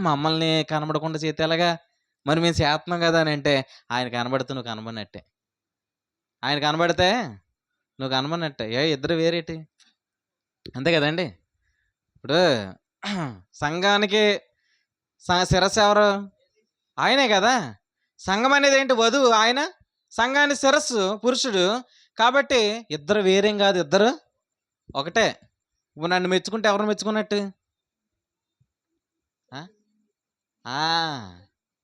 మమ్మల్ని కనబడకుండా చేస్తే ఎలాగా? మరి మేము చేస్తున్నాం కదా అని అంటే ఆయన కనబడితే నువ్వు కనబడినట్టే. ఆయన కనబడితే నువ్వు కనబడినట్టే. ఇద్దరు వేరేటి? అంతే కదండి? ఇప్పుడు సంఘానికి శిరస్సు ఎవరు? ఆయనే కదా. సంఘం అనేది ఏంటి? వధువు ఆయన, సంఘాన్ని శిరస్సు పురుషుడు. కాబట్టి ఇద్దరు వేరేం కాదు, ఇద్దరు ఒకటే. ఇప్పుడు నన్ను మెచ్చుకుంటే ఎవరిని మెచ్చుకున్నట్టు?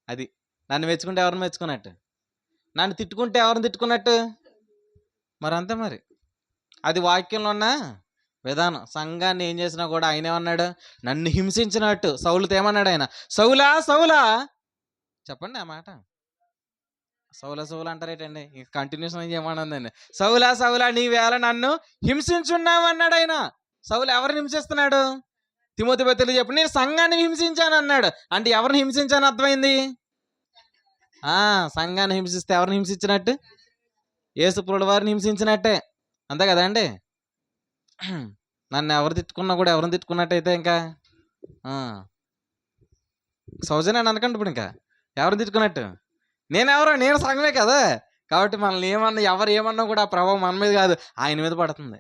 అది నన్ను మెచ్చుకుంటే ఎవరిని మెచ్చుకున్నట్టు? నన్ను తిట్టుకుంటే ఎవరిని తిట్టుకున్నట్టు? మరి అంతే మరి. అది వాక్యంలో ఉన్న విధానం. సంఘాన్ని ఏం చేసినా కూడా ఆయన ఏమన్నాడు? నన్ను హింసించినట్టు. సౌలుతో ఏమన్నాడు ఆయన? సౌలా సౌలా. చెప్పండి ఆ మాట. సౌలా అంటారేటండి? ఇంక కంటిన్యూషన్ ఏం చేయమన్నదండి. సౌలా సౌలా నీవేళ నన్ను హింసించున్నావు అన్నాడు ఆయన. సౌలు ఎవరిని హింసిస్తున్నాడు? తిమోతి పత్రికలో చెప్పు, నేను సంఘాన్ని హింసించాను అన్నాడు. అంటే ఎవరిని హింసించాను అర్థమైంది? సంఘాన్ని హింసిస్తే ఎవరిని హింసించినట్టు? యేసుప్రభుల వారిని హింసించినట్టే. అంతే కదా అండి? నన్ను ఎవరు తిట్టుకున్నా కూడా ఎవరిని తిట్టుకున్నట్టయితే ఇంకా సౌజన్యాన్ని అనకండి. ఇప్పుడు ఇంకా ఎవరిని తిట్టుకున్నట్టు? నేను సంఘమే కదా. కాబట్టి మనల్ని ఎవరు ఏమన్నా కూడా ఆ ప్రభావం మన మీద కాదు, ఆయన మీద పడుతుంది.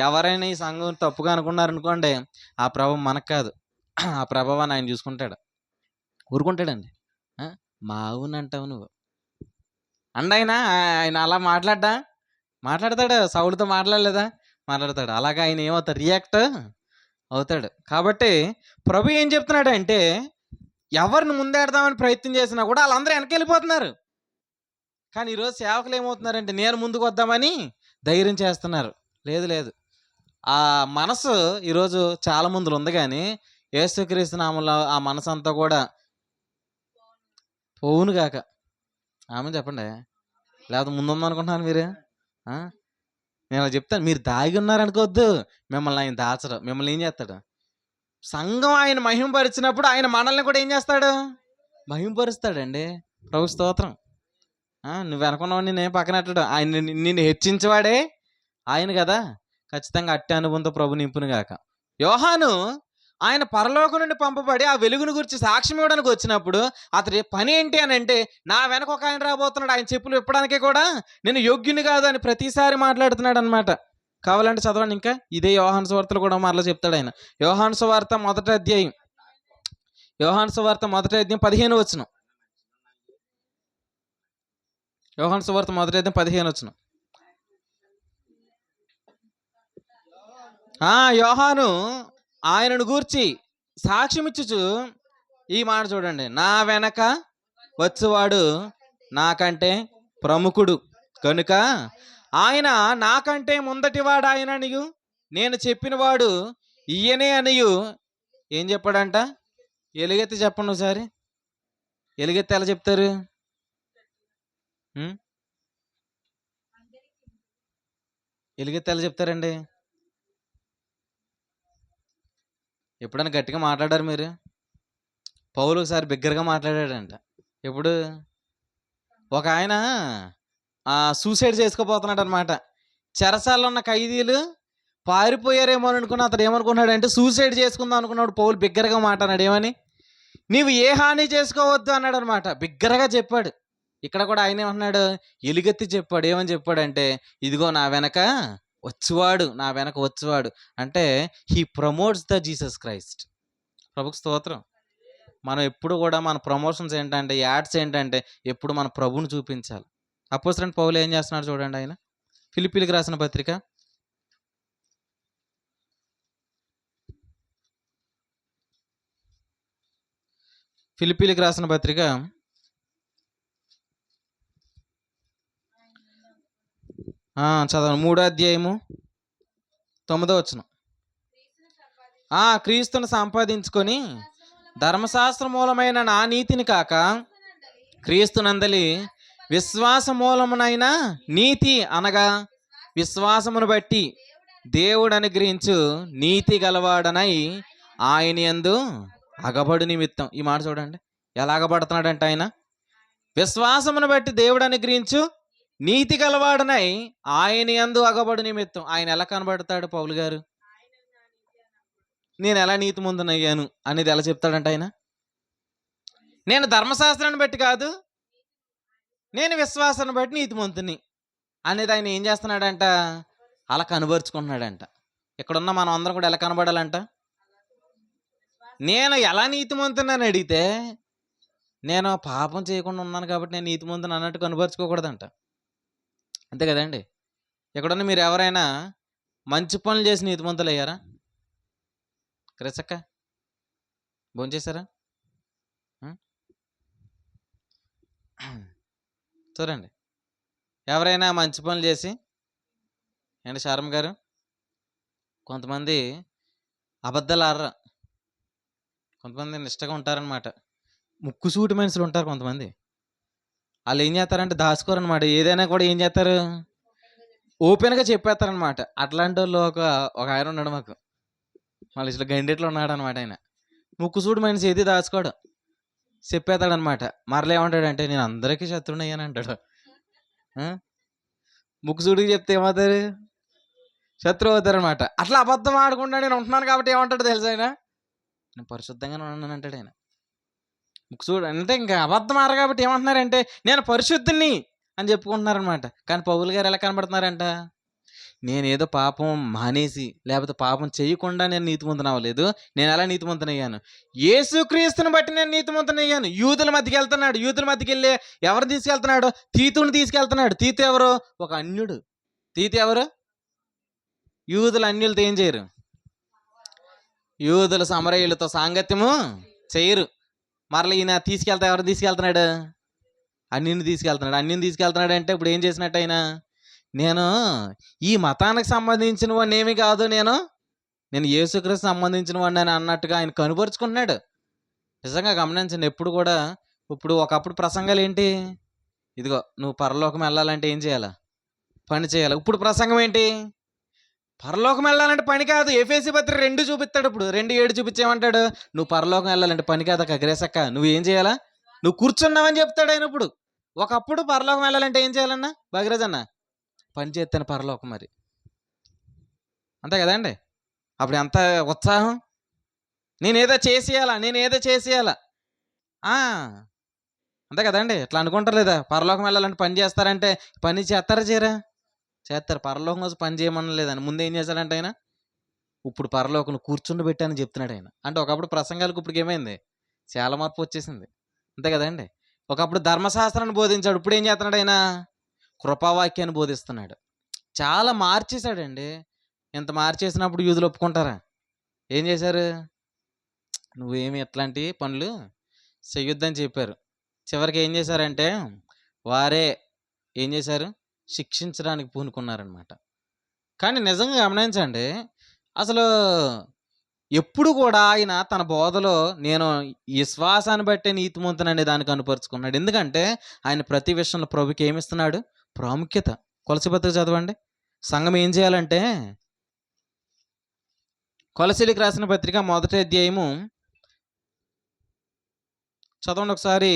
ఎవరైనా ఈ సంఘం తప్పుగా అనుకున్నారనుకోండి, ఆ ప్రభావం మనకు కాదు, ఆ ప్రభావాన్ని ఆయన చూసుకుంటాడు, ఊరుకుంటాడండి. మా అవునంటావు నువ్వు అండ్ ఆయన అలా మాట్లాడతాడు. సౌలుతో మాట్లాడలేదా? మాట్లాడతాడు. అలాగా ఆయన ఏమవుతాడు? రియాక్ట్ అవుతాడు. కాబట్టి ప్రభు ఏం చెప్తున్నాడు అంటే, ఎవరిని ముందేడదామని ప్రయత్నం చేసినా కూడా వాళ్ళందరూ వెనకెళ్ళిపోతున్నారు. కానీ ఈరోజు సేవకులు ఏమవుతున్నారంటే, నేను ముందుకు వద్దామని ధైర్యం చేస్తున్నారు. లేదు, ఆ మనసు ఈరోజు చాలా మందిలో ఉంది. కానీ యేసుక్రీస్తు నామములో ఆ మనసు అంతా కూడా పోవును గాక. ఆమె చెప్పండి. లేకపోతే ముందు ఉందనుకుంటున్నారు మీరు? ఆ? నేను అలా చెప్తాను, మీరు దాగి ఉన్నారనుకోవద్దు. మిమ్మల్ని ఆయన దాచడు. మిమ్మల్ని ఏం చేస్తాడు? సంఘం ఆయన మహింపరిచినప్పుడు ఆయన మనల్ని కూడా ఏం చేస్తాడు? మహింపరుస్తాడండి. ప్రభు స్తోత్రం. నువ్వు వెనకున్నావు, నేనేం పక్కనట్టాడు. ఆయన నిన్ను హెచ్చించేవాడే ఆయన కదా. ఖచ్చితంగా అట్టి అనుభవంతో ప్రభు నింపును గాక. యోహాను ఆయన పరలోకం నుండి పంపబడి ఆ వెలుగును గురించి సాక్ష్యం ఇవ్వడానికి వచ్చినప్పుడు అతడి పని ఏంటి అని అంటే, నా వెనక ఒక ఆయన రాబోతున్నాడు, ఆయన చెప్పులు విప్పడానికి కూడా నేను యోగ్యుని కాదు అని ప్రతిసారి మాట్లాడుతున్నాడు అనమాట. కావాలంటే చదవండి, ఇంకా ఇదే యోహాను సువార్తలు కూడా మరలా చెప్తాడు ఆయన. యోహాను సువార్త మొదటి అధ్యాయం 15 వచనం. యోహాను సువార్త మొదటి అధ్యాయం 15 వచనం. యోహాను ఆయనను గూర్చి సాక్ష్యమిచ్చుచు ఈ మాట చూడండి, నా వెనక వచ్చేవాడు నాకంటే ప్రముఖుడు కనుక ఆయన నాకంటే ముందటివాడు ఆయన అనియు, నేను చెప్పినవాడు ఈయనే అనియు ఏం చెప్పాడంట? ఎలుగెత్తి చెప్పండి ఒకసారి. ఎలుగెత్తి ఎలా చెప్తారు? ఎలుగెత్తి ఎలా చెప్తారండి? ఎప్పుడైనా గట్టిగా మాట్లాడారు మీరు? పౌలు ఒకసారి బిగ్గరగా మాట్లాడాడంట. ఎప్పుడు? ఒక ఆయన సూసైడ్ చేసుకోపోతున్నాడు అనమాట. చెరసాలలో ఉన్న ఖైదీలు పారిపోయారేమో అని అనుకున్న అతడు ఏమనుకున్నాడు అంటే, సూసైడ్ చేసుకుందాం అనుకున్నాడు. పౌలు బిగ్గరగా మాట్లాడాడు. ఏమని? నీవు ఏ హాని చేసుకోవద్దు అన్నాడు అనమాట. బిగ్గరగా చెప్పాడు. ఇక్కడ కూడా ఆయన ఏమన్నాడు? ఎలుగెత్తి చెప్పాడు. ఏమని చెప్పాడంటే, ఇదిగో నా వెనక వచ్చేవాడు అంటే he promotes the Jesus Christ. ప్రభుకు స్తోత్రం. మనం ఎప్పుడు కూడా మన ప్రమోషన్స్ ఏంటంటే, యాడ్స్ ఏంటంటే, ఎప్పుడు మన ప్రభుని చూపించాలి. అపోస్తలుడైన పౌలు ఏం చేస్తున్నాడు చూడండి. ఆయన ఫిలిప్పీలకు రాసిన పత్రిక 3వ అధ్యాయము 9వ వచనం. క్రీస్తును సంపాదించుకొని ధర్మశాస్త్ర మూలమైన నా నీతిని కాక క్రీస్తునందలి విశ్వాస మూలమునైన నీతి అనగా విశ్వాసమును బట్టి దేవుడు అనుగ్రహించు నీతి గలవాడనై ఆయన యందు అగబడు నిమిత్తం. ఈ మాట చూడండి, ఎలా అగబడుతున్నాడంటే ఆయన విశ్వాసమును బట్టి దేవుడు అనుగ్రహించు నీతి గలవాడనై ఆయన యందు అగబడు నిమిత్తం. ఆయన ఎలా కనబడతాడు పౌలు గారు? నేను ఎలా నీతి ముందునయ్యాను అనేది ఎలా చెప్తాడంట ఆయన? నేను ధర్మశాస్త్రాన్ని బట్టి కాదు, నేను విశ్వాసాన్ని బట్టి నీతిమంతుని అనేది ఆయన ఏం చేస్తున్నాడంట? అలా కనబరుచుకుంటున్నాడంట. ఇక్కడున్న మనం అందరం కూడా ఎలా కనబడాలంట? నేను ఎలా నీతిమంతుని అడిగితే, నేను పాపం చేయకుండా ఉన్నాను కాబట్టి నేను నీతిమంతుని అన్నట్టు కనబరుచుకోకూడదంట. అంతే కదండి? ఇక్కడున్న మీరు ఎవరైనా మంచి పనులు చేసి నీతిమంతులు అయ్యారా? క్రిసక్క భోంచేశారా? చూడండి, ఎవరైనా మంచి పనులు చేసి, ఏంటి శారమ్మ గారు, కొంతమంది అబద్ధాలు ఆడరా, కొంతమంది నిష్టగా ఉంటారనమాట. ముక్కుసూటి మనుషులు ఉంటారు కొంతమంది. వాళ్ళు ఏం చేస్తారంటే దాచుకోరనమాట. ఏదైనా కూడా ఏం చేస్తారు? ఓపెన్గా చెప్పేస్తారనమాట. అట్లాంటి వాళ్ళు ఒక ఆయన ఉన్నాడు మాకు, మళ్ళీ ఇట్లా గండిట్లో ఉన్నాడు అనమాట. ఆయన ముక్కుసూటి మనిషి ఏది దాచుకోడు, చెప్పేస్తాడనమాట. మరలా ఏమంటాడంటే, నేను అందరికీ శత్రువుని అయ్యాను అంటాడు. ముక్కుసూడికి చెప్తే ఏమవుతారు? శత్రువు అవుతారనమాట. అట్లా అబద్ధం ఆడకుండా నేను ఉంటున్నాను కాబట్టి ఏమంటాడు తెలుసా ఆయన? నేను పరిశుద్ధంగానే ఉన్నాను అంటాడు ఆయన. ముక్కుసూడు అంటే ఇంకా అబద్ధం ఆడరు కాబట్టి ఏమంటున్నారంటే, నేను పరిశుద్ధిని అని చెప్పుకుంటున్నారనమాట. కానీ పౌలు గారు ఎలా కనబడుతున్నారంట? నేనేదో పాపం మానేసి లేకపోతే పాపం చేయకుండా నేను నీతిమంతుని అవ్వలేదు. నేను ఎలా నీతిమంతుని అయ్యాను? యేసుక్రీస్తుని బట్టి నేను నీతిమంతుని అయ్యాను. యూదుల మధ్యకి వెళ్తున్నాడు. యూదుల మధ్యకి వెళ్ళి ఎవరు తీసుకెళ్తున్నాడు? తీతుని తీసుకెళ్తున్నాడు. తీతు ఎవరు? ఒక అన్యుడు. తీతు ఎవరు? యూదుల అన్యులతో ఏం చేయరు? యూదుల సమరయులతో సాంగత్యము చేయరు. మరలా ఈయన ఎవరు తీసుకెళ్తున్నాడు? అన్యుని తీసుకెళ్తున్నాడు. అన్యుని తీసుకెళ్తున్నాడు అంటే ఇప్పుడు ఏం చేసినట్టు ఆయన? నేను ఈ మతానికి సంబంధించిన వాడిని ఏమి కాదు, నేను యేసుక్రీస్తు సంబంధించిన వాడిని అని అన్నట్టుగా ఆయన కనుపరుచుకున్నాడు. నిజంగా గమనించండి. ఎప్పుడు కూడా ఇప్పుడు ఒకప్పుడు ప్రసంగాలు ఏంటి? ఇదిగో నువ్వు పరలోకం వెళ్ళాలంటే ఏం చేయాలా? పని చేయాలి. ఇప్పుడు ప్రసంగం ఏంటి? పరలోకం వెళ్ళాలంటే పని కాదు. ఎఫెసీ పత్రిక 2 చూపిస్తాడు. ఇప్పుడు 2:7 చూపించేమంటాడు? నువ్వు పరలోకం వెళ్ళాలంటే పని కాదక్క గ్రేసక్క, నువ్వు ఏం చేయాలా? నువ్వు కూర్చున్నావని చెప్తాడు ఆయన. ఇప్పుడు ఒకప్పుడు పరలోకం వెళ్ళాలంటే ఏం చేయాలన్నా భగీరథ అన్న? పని చేస్తాను పరలోకం మరి, అంతే కదండి. అప్పుడు ఎంత ఉత్సాహం, నేనేదో చేసేయాలా. అంతే కదండి. ఇట్లా అనుకుంటారు లేదా? పరలోకం వెళ్ళాలంటే పని చేస్తారంటే పని చేస్తారా చేయరా? చేస్తారు. పరలోకం కోసం పని చేయమని లేదని ముందు ఏం చేశాడంటే ఆయన, ఇప్పుడు పరలోకం కూర్చుండి పెట్టానని చెప్తున్నాడు ఆయన. అంటే ఒకప్పుడు ప్రసంగాలకు ఇప్పుడు ఏమైంది, చాలా మార్పు వచ్చేసింది, అంతే కదండి. ఒకప్పుడు ధర్మశాస్త్రాన్ని బోధించాడు, ఇప్పుడు ఏం చేస్తున్నాడు ఆయన? కృపావాక్యాన్ని బోధిస్తున్నాడు. చాలా మార్చేశాడండి. ఇంత మార్చేసినప్పుడు యూదులు ఒప్పుకుంటారా? ఏం చేశారు? నువ్వేమి ఎట్లాంటి పనులు చెయ్యొద్దని చెప్పారు. చివరికి ఏం చేశారంటే వారే ఏం చేశారు? శిక్షించడానికి పూనుకున్నారనమాట. కానీ నిజంగా గమనించండి, అసలు ఎప్పుడు కూడా ఆయన తన బోధలో నేను విశ్వాసాన్ని బట్టే నీతిమంతుననే దానికి అనుపరుచుకున్నాడు. ఎందుకంటే ఆయన ప్రతి విషయంలో ప్రభుకి ఏమిస్తున్నాడు? ప్రాముఖ్యత. కొలసి పత్రిక చదవండి. సంఘం ఏం చేయాలంటే, కొలసీలకు రాసిన పత్రిక 1వ అధ్యాయము చదవండి ఒకసారి.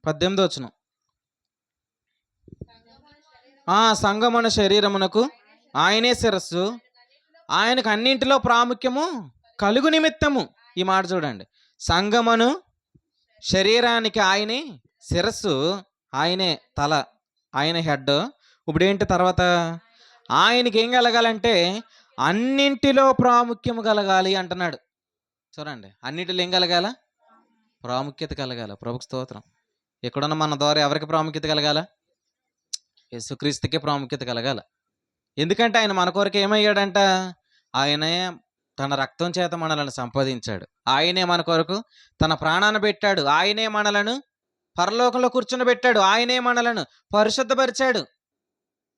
18వ వచనం. సంఘమున శరీరమునకు ఆయనే శిరస్సు, ఆయనకు అన్నింటిలో ప్రాముఖ్యము కలుగు నిమిత్తము. ఈ మాట చూడండి. సంఘమును శరీరానికి ఆయనే శిరస్సు, ఆయనే తల, ఆయన హెడ్. ఇప్పుడు ఏంటి తర్వాత? ఆయనకి ఏం కలగాలంటే అన్నింటిలో ప్రాముఖ్యము కలగాలి అంటున్నాడు. చూడండి, అన్నింటిలో ఏం కలగాల? ప్రాముఖ్యత కలగాల. ప్రభుకు స్తోత్రం. ఎక్కడున్న మన ద్వారా ఎవరికి ప్రాముఖ్యత కలగాల? యేసుక్రీస్తుకే ప్రాముఖ్యత కలగాల. ఎందుకంటే ఆయన మన కొరకు ఏమయ్యాడంట? ఆయనే తన రక్తం చేత మనలను సంపాదించాడు. ఆయనే మన కొరకు తన ప్రాణాన్ని పెట్టాడు. ఆయనే మనలను పరలోకంలో కూర్చుని పెట్టాడు. ఆయనే మనలను పరిశుద్ధపరిచాడు.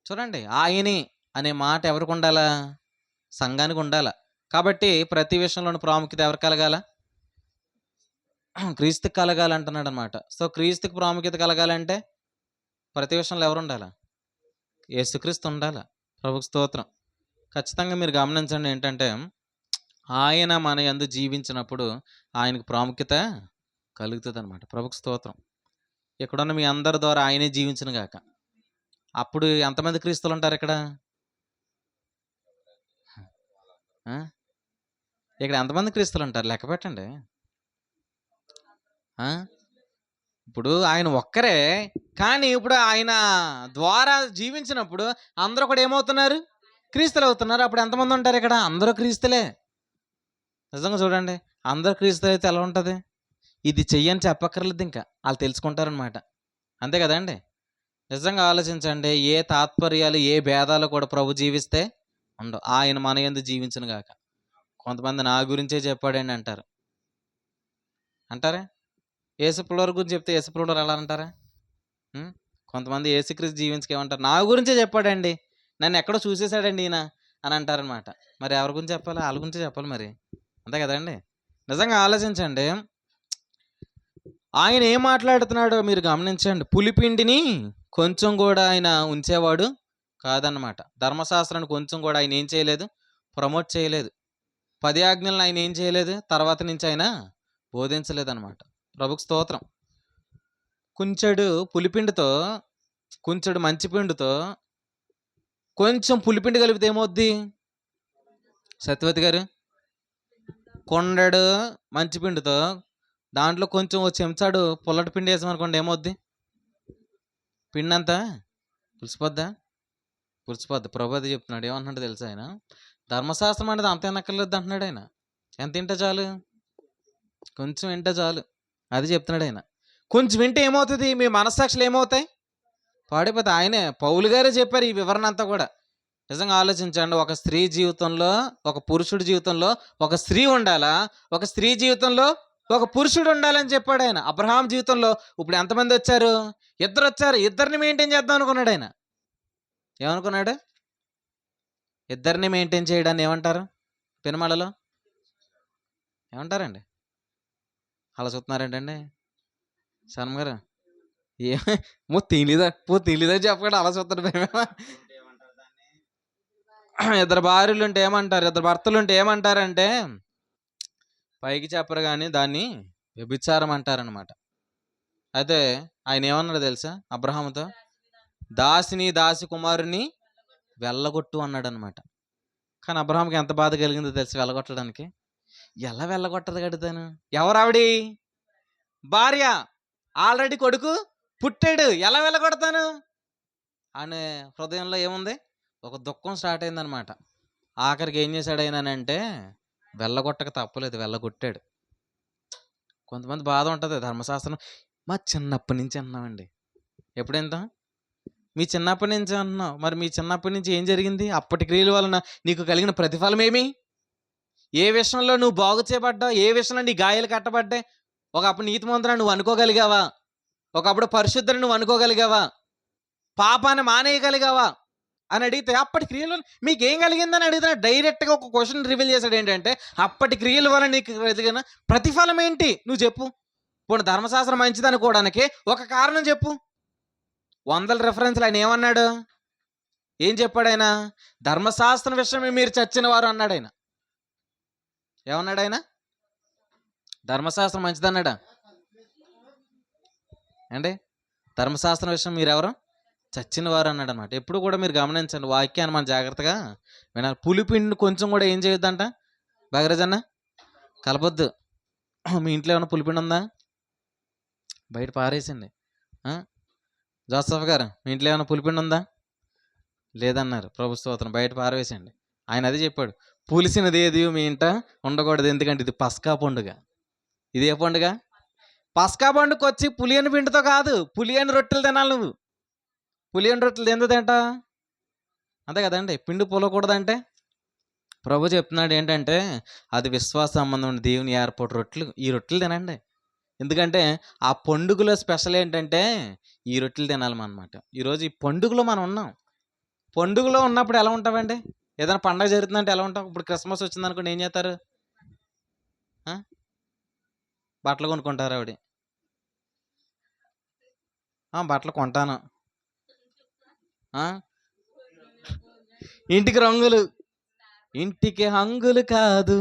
చూడండి, ఆయనే అనే మాట ఎవరికి ఉండాలా? సంఘానికి ఉండాల. కాబట్టి ప్రతి విషయంలోని ప్రాముఖ్యత ఎవరికి కలగాల? క్రీస్తుకి కలగాలంటున్నాడు అనమాట. సో క్రీస్తుకి ప్రాముఖ్యత కలగాలంటే ప్రతి విషయంలో ఎవరు ఉండాలా? యేసుక్రీస్తు ఉండాల. ప్రభుకు స్తోత్రం. ఖచ్చితంగా మీరు గమనించండి, ఏంటంటే ఆయన మన యందు జీవించినప్పుడు ఆయనకు ప్రాముఖ్యత కలుగుతుంది అనమాట. ప్రభుకు స్తోత్రం. ఇక్కడున్న మీ అందరి ద్వారా ఆయనే జీవించిన గాక. అప్పుడు ఎంతమంది క్రీస్తులు ఉంటారు ఇక్కడ? ఇక్కడ ఎంతమంది క్రీస్తులు ఉంటారు? లెక్క పెట్టండి. ఇప్పుడు ఆయన ఒక్కరే, కానీ ఇప్పుడు ఆయన ద్వారా జీవించినప్పుడు అందరూ కూడా ఏమవుతున్నారు? క్రీస్తులు అవుతున్నారు. అప్పుడు ఎంతమంది ఉంటారు ఇక్కడ? అందరూ క్రీస్తులే. నిజంగా చూడండి, అందరూ క్రీస్తులు అయితే ఎలా ఉంటుంది? ఇది చెయ్యని చెప్పక్కర్లేదు, ఇంకా వాళ్ళు తెలుసుకుంటారనమాట. అంతే కదండి. నిజంగా ఆలోచించండి, ఏ తాత్పర్యాలు ఏ భేదాలు కూడా ప్రభు జీవిస్తే ఉండవు. ఆయన మన యందు జీవించును గాక. కొంతమంది నా గురించే చెప్పాడండి అంటారా? యేసుప్రభువారి గురించి చెప్తే యేసుప్రభువారు ఎలా అంటారా? కొంతమంది యేసుక్రీస్తు జీవించకేమంటారు? నా గురించే చెప్పాడండి, నన్ను ఎక్కడో చూసేశాడండి ఈయన అని అంటారనమాట. మరి ఎవరి గురించి చెప్పాలి? వాళ్ళ గురించే చెప్పాలి మరి, అంతే కదండి. నిజంగా ఆలోచించండి, ఆయన ఏం మాట్లాడుతున్నాడో మీరు గమనించండి. పులిపిండిని కొంచెం కూడా ఆయన ఉంచేవాడు కాదన్నమాట. ధర్మశాస్త్రాన్ని కొంచెం కూడా ఆయన ఏం చేయలేదు? ప్రమోట్ చేయలేదు. 10 ఆజ్ఞలను ఆయన ఏం చేయలేదు? తర్వాత నుంచి ఆయన బోధించలేదన్నమాట. ప్రభుకు స్తోత్రం. కొంచెడు పులిపిండితో, కొంచెడు మంచి పిండితో కొంచెం పులిపిండి కలిపితే ఏమవుద్ది? సత్యవతి గారు, కొండడు మంచి పిండితో దాంట్లో కొంచెం ఓ చెంచాడు పుల్లటి పిండి వేసామనుకోండి, ఏమవుద్ది? పిండి అంతా పులిసిపోద్దా? పులిసిపోద్ది. ప్రభు అది చెప్తున్నాడు. ఏమంటున్నాడు తెలుసా ఆయన? ధర్మశాస్త్రం అనేది అంత ఎనక్కర్లేదు అంటున్నాడు ఆయన. ఎంత వింటే చాలు? కొంచెం వింటే చాలు, అది చెప్తున్నాడు ఆయన. కొంచెం వింటే ఏమవుతుంది? మీ మనస్సాక్షులు ఏమవుతాయి? పాడిపోతే. ఆయనే పౌలు గారే చెప్పారు ఈ వివరణ అంతా కూడా. నిజంగా ఆలోచించండి, ఒక స్త్రీ జీవితంలో, ఒక పురుషుడి జీవితంలో ఒక స్త్రీ ఉండాలా, ఒక స్త్రీ జీవితంలో ఒక పురుషుడు ఉండాలని చెప్పాడు ఆయన. అబ్రహాం జీవితంలో ఇప్పుడు ఎంతమంది వచ్చారు? 2 వచ్చారు. 2ని మెయింటైన్ చేద్దాం అనుకున్నాడు ఆయన. ఏమనుకున్నాడు? 2ని మెయింటైన్ చేయడాన్ని ఏమంటారు? పెనుమలలో ఏమంటారండి? అలా చూస్తున్నారేంటండి శర్మ గారు? ఏమో తెలీదా చెప్పకుండా అలా చూస్తారు మేము. ఇద్దరు భార్యలు ఉంటే ఏమంటారు, ఇద్దరు భర్తలు ఉంటే ఏమంటారంటే పైకి చెప్పరు కానీ దాన్ని వ్యభిచారం అంటారనమాట. అయితే ఆయన ఏమన్నాడు తెలుసా అబ్రహాముతో? దాసి కుమారుని వెళ్ళగొట్టు అన్నాడు అనమాట. కానీ అబ్రహాంకి ఎంత బాధ కలిగిందో తెలుసు వెళ్ళగొట్టడానికి. ఎలా వెళ్ళగొట్టదు కడతాను? ఎవరు ఆవిడి? భార్య. ఆల్రెడీ కొడుకు పుట్టాడు, ఎలా వెళ్ళగొడతాను అనే హృదయంలో ఏముంది? ఒక దుఃఖం స్టార్ట్ అయిందనమాట. ఆఖరికి ఏం చేశాడు అయినానంటే వెళ్ళగొట్టక తప్పలేదు, వెళ్ళగొట్టాడు. కొంతమంది బాధ ఉంటుంది ధర్మశాస్త్రం. మా చిన్నప్పటి నుంచి అన్నామండి. ఎప్పుడెంత? మీ చిన్నప్పటి నుంచి అంటున్నావు. మరి మీ చిన్నప్పటి నుంచి ఏం జరిగింది? అప్పటి క్రియల వలన నీకు కలిగిన ప్రతిఫలం ఏమి? ఏ విషయంలో నువ్వు బాగు చేయబడ్డావు? ఏ విషయంలో నీ గాయాలు కట్టబడ్డాయి? ఒకప్పుడు నీతిమంతులను నువ్వు అనుకోగలిగావా? ఒకప్పుడు పరిశుద్ధులను నువ్వు అనుకోగలిగావా? పాపాన్ని మానేయగలిగావా అని అడిగితే అప్పటి క్రియలు మీకేం కలిగిందని అడిగితే డైరెక్ట్గా ఒక క్వశ్చన్ రివీల్ చేశాడు. ఏంటంటే అప్పటి క్రియల వల్ల నీకు కలిగిన ప్రతిఫలం ఏంటి నువ్వు చెప్పు. పోనీ ధర్మశాస్త్రం మంచిది అనుకోవడానికి ఒక కారణం చెప్పు. 100 రెఫరెన్స్లు ఆయన ఏమన్నాడు? ఏం చెప్పాడు ఆయన? ధర్మశాస్త్రం విషయమే మీరు చచ్చిన వారు అన్నాడు ఆయన. ఏమన్నాడు ఆయన? ధర్మశాస్త్రం మంచిది అన్నాడా అండి? ధర్మశాస్త్రం విషయం మీరెవరు? చచ్చిన వారు అన్నాడు అనమాట. ఎప్పుడు కూడా మీరు గమనించండి, వాక్యాన్ని మనం జాగ్రత్తగా వినాలి. పులిపిండిని కొంచెం కూడా ఏం చేయొద్దంట బాగరాజన్న, కలపొద్దు. మీ ఇంట్లో ఏమైనా పులిపిండి ఉందా? బయట పారేసండి. జోసఫ్ గారు, మీ ఇంట్లో ఏమైనా పులిపిండి ఉందా? లేదన్నారు. ప్రభు స్తోత్రం. బయట పారవేసండి. ఆయన అది చెప్పాడు, పులిసినది ఏది మీ ఇంట ఉండకూడదు, ఎందుకంటే ఇది పస్కా పండుగ. ఇది ఏ పండుగ? పస్కా పండుగ వచ్చి పులియని పిండితో కాదు, పులియని రొట్టెలు తినాలి నువ్వు. పులియని రొట్టెలు ఎందుకు తింటా? అంతే కదండి. పిండి పులకూడదంటే ప్రభు చెప్తున్నాడు ఏంటంటే అది విశ్వాస సంబంధం ఉన్న దేవుని ఏర్పాటు రొట్టెలు. ఈ రొట్టెలు తినండి. ఎందుకంటే ఆ పండుగలో స్పెషల్ ఏంటంటే ఈ రొట్టెలు తినాలన్నమాట. ఈరోజు ఈ పండుగలో మనం ఉన్నాం. పండుగలో ఉన్నప్పుడు ఎలా ఉంటామండి? ఏదైనా పండగ జరుగుతుందంటే ఎలా ఉంటాం? ఇప్పుడు క్రిస్మస్ వచ్చింది అనుకోండి, ఏం చేస్తారు? బట్టలు కొనుక్కుంటారు. ఆవిడ బట్టలు కొంటాను. ఇంటికి రంగులు, ఇంటికి హంగులు కాదు,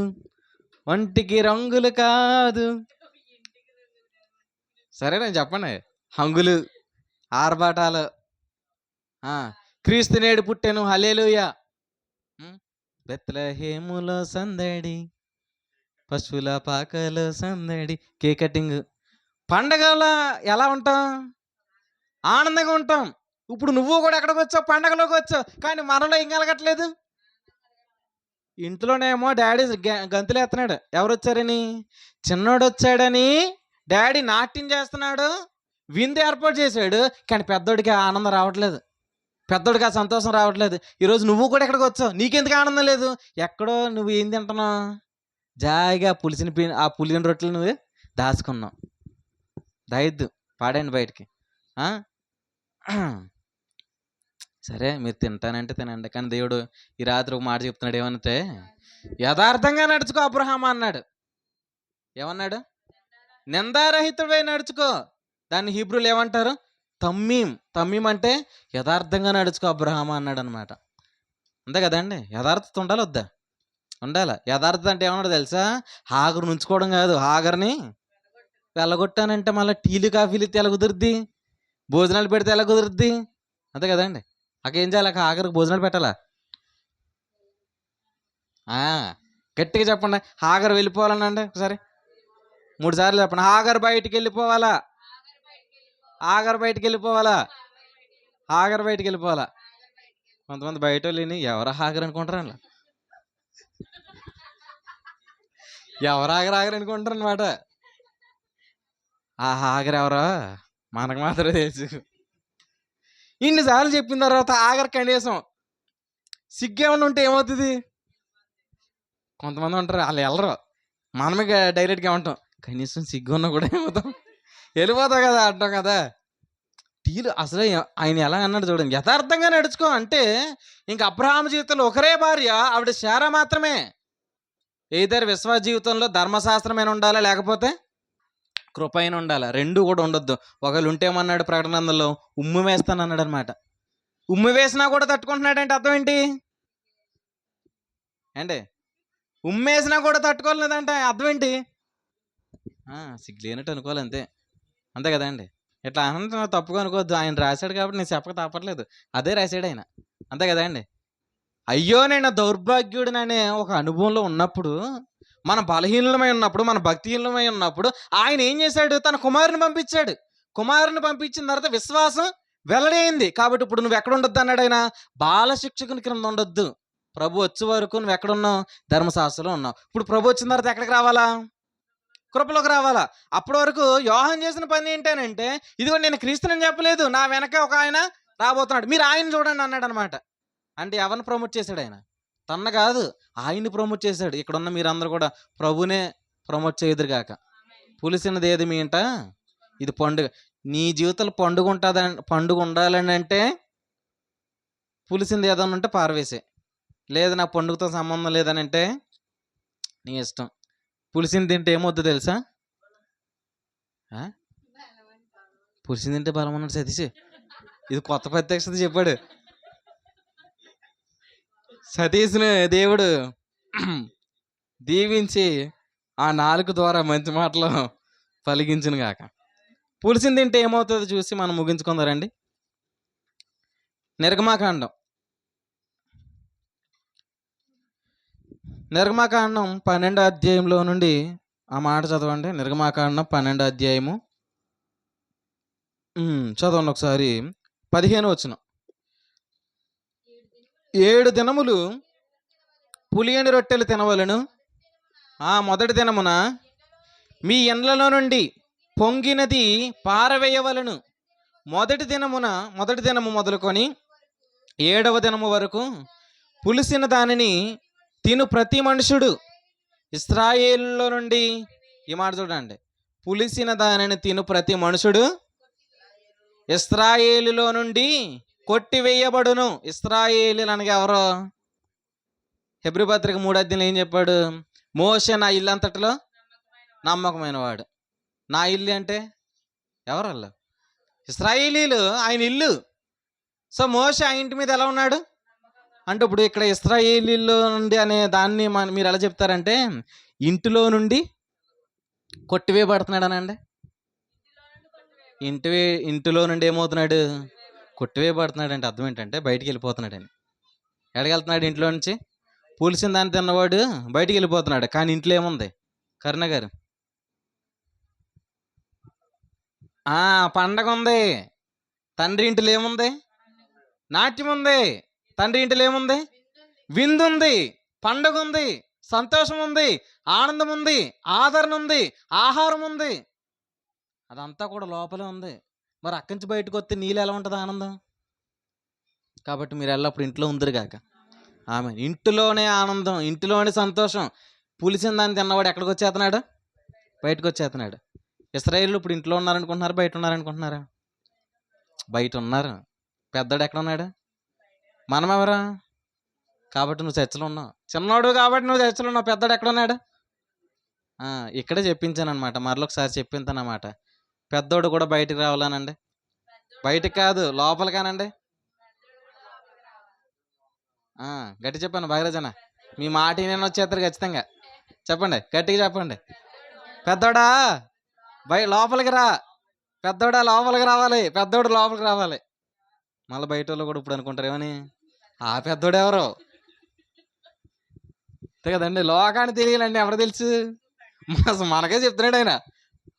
ఒంటికి రంగులు కాదు. సరేనా చెప్పండి. హంగులు, ఆర్భాటాలు. క్రీస్తు నేడు పుట్టెను హల్లెలూయా. బెత్లెహేములో సందడి, పశువుల పాకలో సందడి, కేక్ కటింగ్. పండగలో ఎలా ఉంటాం? ఆనందంగా ఉంటాం. ఇప్పుడు నువ్వు కూడా ఎక్కడికి వచ్చావు? పండగలోకి వచ్చావు. కానీ మనలో ఏం కలగట్లేదు. ఇంట్లోనేమో డాడీ గంతులు ఎత్తున్నాడు. ఎవరు వచ్చారని? చిన్నోడు వచ్చాడని డాడీ నాట్యం చేస్తున్నాడు, విందు ఏర్పాటు చేశాడు. కానీ పెద్దోడికి ఆనందం రావట్లేదు, పెద్దోడికి ఆ సంతోషం రావట్లేదు. ఈరోజు నువ్వు కూడా ఎక్కడికి వచ్చావు, నీకెందుకు ఆనందం లేదు? ఎక్కడో నువ్వు ఏం తింటున్నావు? జాయిగా ఆ పులిసిన రొట్టెలు నువ్వు దాచుకున్నావు. దయద్దు, పాడండి బయటికి. సరే మీరు తింటానంటే తినండి, కానీ దేవుడు ఈ రాత్రి ఒక మాట చెప్తున్నాడు. ఏమంటే యథార్థంగా నడుచుకో అబ్రహాం అన్నాడు. ఏమన్నాడు? నిందారహితుడై నడుచుకో. దాన్ని హీబ్రూలు ఏమంటారు? తమ్మీం. తమ్మీం అంటే యథార్థంగా నడుచుకో అబ్రహాం అన్నాడు అనమాట. అంతే కదండి. యథార్థత ఉండాలి వద్దా? ఉండాలి. యథార్థత అంటే ఏమన్నాడు తెలుసా? హాగరు నుంచుకోవడం కాదు, హాగర్ని వెళ్ళగొట్టానంటే మళ్ళీ టీలు కాఫీలు ఎలా కుదురుద్ది? భోజనాలు పెడితే ఎలా కుదురుద్ది? అంతే కదండి. అకేం చేయాలి? హాగరికి భోజనాలు పెట్టాలా? గట్టిగా చెప్పండి. హాగర్ వెళ్ళిపోవాలనండి ఒకసారి 3 సార్లు చెప్పండి. హాగర్ బయటికి వెళ్ళిపోవాలా, హాగర్ బయటికి వెళ్ళిపోవాలా, హాగర్ బయటికి వెళ్ళిపోవాలా. కొంతమంది బయట వాళ్ళని ఎవరు హాగర్ అనుకుంటారు, అలా ఎవరు హాగర్ అనుకుంటారు అనమాట. ఆ హాగర్ ఎవరో మనకు మాత్రమే తెలుసు. ఇన్నిసార్లు చెప్పిన తర్వాత ఆఖరి కనీసం సిగ్గేమన్నా ఉంటే ఏమవుతుంది? కొంతమంది ఉంటారు వాళ్ళు వెళ్ళరు, మనమే డైరెక్ట్గా ఉంటాం. కనీసం సిగ్గు ఉన్నా కూడా ఏమవుతాం? వెళ్ళిపోతాం కదా అంటాం కదా. టీలు అసలు ఆయన ఎలా అన్నాడు చూడండి, యథార్థంగా నడుచుకో అంటే ఇంక అబ్రహాము జీవితంలో ఒకరే భార్య, ఆవిడ శారా మాత్రమే. ఏదైనా విశ్వాస జీవితంలో ధర్మశాస్త్రమైన ఉండాలా, లేకపోతే కృప అయిన ఉండాలి, రెండు కూడా ఉండొద్దు. ఒకవేళ ఉంటేమన్నాడు ప్రకటన గ్రంథంలో, ఉమ్ము వేస్తాను అన్నాడు అనమాట. ఉమ్ము వేసినా కూడా తట్టుకుంటున్నాడంటే అర్థం ఏంటి అంటే? ఉమ్మేసినా కూడా తట్టుకోలేదంటే అర్థం ఏంటి? సిగ్గులేనట్టు అనుకోవాలి అంతే. అంతే కదండి. ఇట్లా అనంటే తప్పుగా అనుకోవద్దు. ఆయన రాశాడు కాబట్టి నేను చెప్పక తప్పట్లేదు. అదే రాశాడు ఆయన. అంతే కదండి. అయ్యో నేను దౌర్భాగ్యుడిననే ఒక అనుభవంలో ఉన్నప్పుడు, మన బలహీనమై ఉన్నప్పుడు, మన భక్తిహీనమై ఉన్నప్పుడు ఆయన ఏం చేశాడు? తన కుమారుని పంపించాడు. కుమారుని పంపించిన తర్వాత విశ్వాసం వెల్లడైంది. కాబట్టి ఇప్పుడు నువ్వు ఎక్కడ ఉండొద్దు అన్నాడు ఆయన? బాల శిక్షకుని క్రింద ఉండొద్దు. ప్రభు వచ్చే వరకు నువ్వు ఎక్కడున్నావు? ధర్మశాస్త్రంలో ఉన్నావు. ఇప్పుడు ప్రభు వచ్చిన తర్వాత ఎక్కడికి రావాలా? కృపలోకి రావాలా. అప్పటి వరకు యోహాను చేసిన పని ఏంటనంటే, ఇదిగో నేను క్రీస్తుని చెప్పలేదు, నా వెనక ఒక ఆయన రాబోతున్నాడు, మీరు ఆయన చూడండి అన్నాడు అనమాట. అంటే ఎవరిని ప్రమోట్ చేశాడు ఆయన? తన్న కాదు, ఆయన్ని ప్రమోట్ చేశాడు. ఇక్కడ ఉన్న మీరందరూ కూడా ప్రభునే ప్రమోట్ చేయదురు గాక. పులిసినది ఏది మీ ఇంట? ఇది పండుగ. నీ జీవితంలో పండుగ ఉంటుంది. పండుగ ఉండాలని అంటే పులిసింది ఏదన్నా ఉంటే పారవేసే. లేదు నాకు పండుగతో సంబంధం లేదని అంటే నీ ఇష్టం. పులిసింది తింటే ఏమొద్దు తెలుసా? పులిసింది తింటే బలం అన్నాడు సతీష్. ఇది కొత్త ప్రత్యక్షత చెప్పాడు. సతీష్ని దేవుడు దీవించి ఆ నాలుగు ద్వారా మంచి మాటలు పలికించును గాక. పులిసింది తింటే ఏమవుతుందో చూసి మనం ముగించుకుందారండి. నిర్గమాకాండం 12వ అధ్యాయంలో నుండి ఆ మాట చదవండి. నిర్గమాకాండం 12వ అధ్యాయము చదవండి ఒకసారి. 15వ వచనం. 7 దినములు పులియని రొట్టెలు తినవలను. మొదటి దినమున మీ ఇండ్లలో నుండి పొంగినది పారవేయవలను. మొదటి దినము మొదలుకొని 7వ దినము వరకు పులిసిన దానిని తిను ప్రతి మనుషుడు ఇశ్రాయేలులో నుండి, ఈ మాట చూడండి, పులిసిన దానిని తిను ప్రతి మనుషుడు ఇశ్రాయేలులో నుండి కొట్టివేయబడును. ఇశ్రాయేలీలు అనగా ఎవరో? హెబ్రీ పత్రిక 3వ అధ్యాయంలో ఏం చెప్పాడు? మోషే నా ఇల్లు అంతటిలో నమ్మకమైన వాడు. నా ఇల్లు అంటే ఎవరు? వాళ్ళు ఇశ్రాయేలీలు, ఆయన ఇల్లు. సో మోషే ఆ ఇంటి మీద ఎలా ఉన్నాడు అంటే, ఇప్పుడు ఇక్కడ ఇశ్రాయేలీలో నుండి అనే దాన్ని మీరు ఎలా చెప్తారంటే, ఇంటిలో నుండి కొట్టివేయబడుతున్నాడు అనండి. ఇంటిలో నుండి ఏమవుతున్నాడు? కొట్టివేయబడుతున్నాడు. అంటే అర్థం ఏంటంటే బయటికి వెళ్ళిపోతున్నాడని. ఎక్కడికి వెళ్తున్నాడు? ఇంట్లో నుంచి పులిసిన దాన్ని తిన్నవాడు బయటికి వెళ్ళిపోతున్నాడు. కానీ ఇంట్లో ఏముంది? కరుణ గారు, పండగ ఉంది. తండ్రి ఇంటిలో ఏముంది? నాట్యం ఉంది. తండ్రి ఇంటిలో ఏముంది? విందు ఉంది, పండగ ఉంది, సంతోషం ఉంది, ఆనందం ఉంది, ఆదరణ ఉంది, ఆహారం ఉంది. అదంతా కూడా లోపలే ఉంది. మరి అక్కడి నుంచి బయటకు వస్తే నీళ్ళు ఎలా ఉంటుంది ఆనందం? కాబట్టి మీరు ఎల్లప్పుడు ఇంట్లో ఉందిరు గాక. ఆమె ఇంటిలోనే ఆనందం, ఇంటిలోనే సంతోషం. పులిసిన దాన్ని తిన్నవాడు ఎక్కడికి వచ్చేస్తున్నాడు? బయటకు వచ్చేస్తున్నాడు. ఇశ్రాయేలు ఇప్పుడు ఇంట్లో ఉన్నారనుకుంటున్నారు, బయట ఉన్నారనుకుంటున్నారా? బయట ఉన్నారు. పెద్దోడు ఎక్కడ ఉన్నాడు? మనం ఎవరా? కాబట్టి నువ్వు చర్చలో ఉన్నావు. చిన్నోడు కాబట్టి నువ్వు చర్చలో ఉన్నావు. పెద్దోడు ఎక్కడ ఉన్నాడు? ఇక్కడే చెప్పించాను అనమాట. మరొకసారి చెప్పించాను అన్నమాట. పెద్దోడు కూడా బయటికి రావాలనండి. బయటికి కాదు, లోపలికానండి. గట్టి చెప్పాను భాగరాజన. మీ మాట నేను వచ్చేస్తారు ఖచ్చితంగా. చెప్పండి, గట్టిగా చెప్పండి. పెద్దోడా లోపలికి రా. పెద్దోడా లోపలికి రావాలి. పెద్దోడు లోపలికి రావాలి. మళ్ళీ బయట వాళ్ళు కూడా ఇప్పుడు అనుకుంటారు ఏమని, ఆ పెద్దోడు ఎవరో? అంతే కదండి. లోకాన్ని తెలియాలండి. ఎవరు తెలుసు? మనకే చెప్తున్నాడు ఆయన.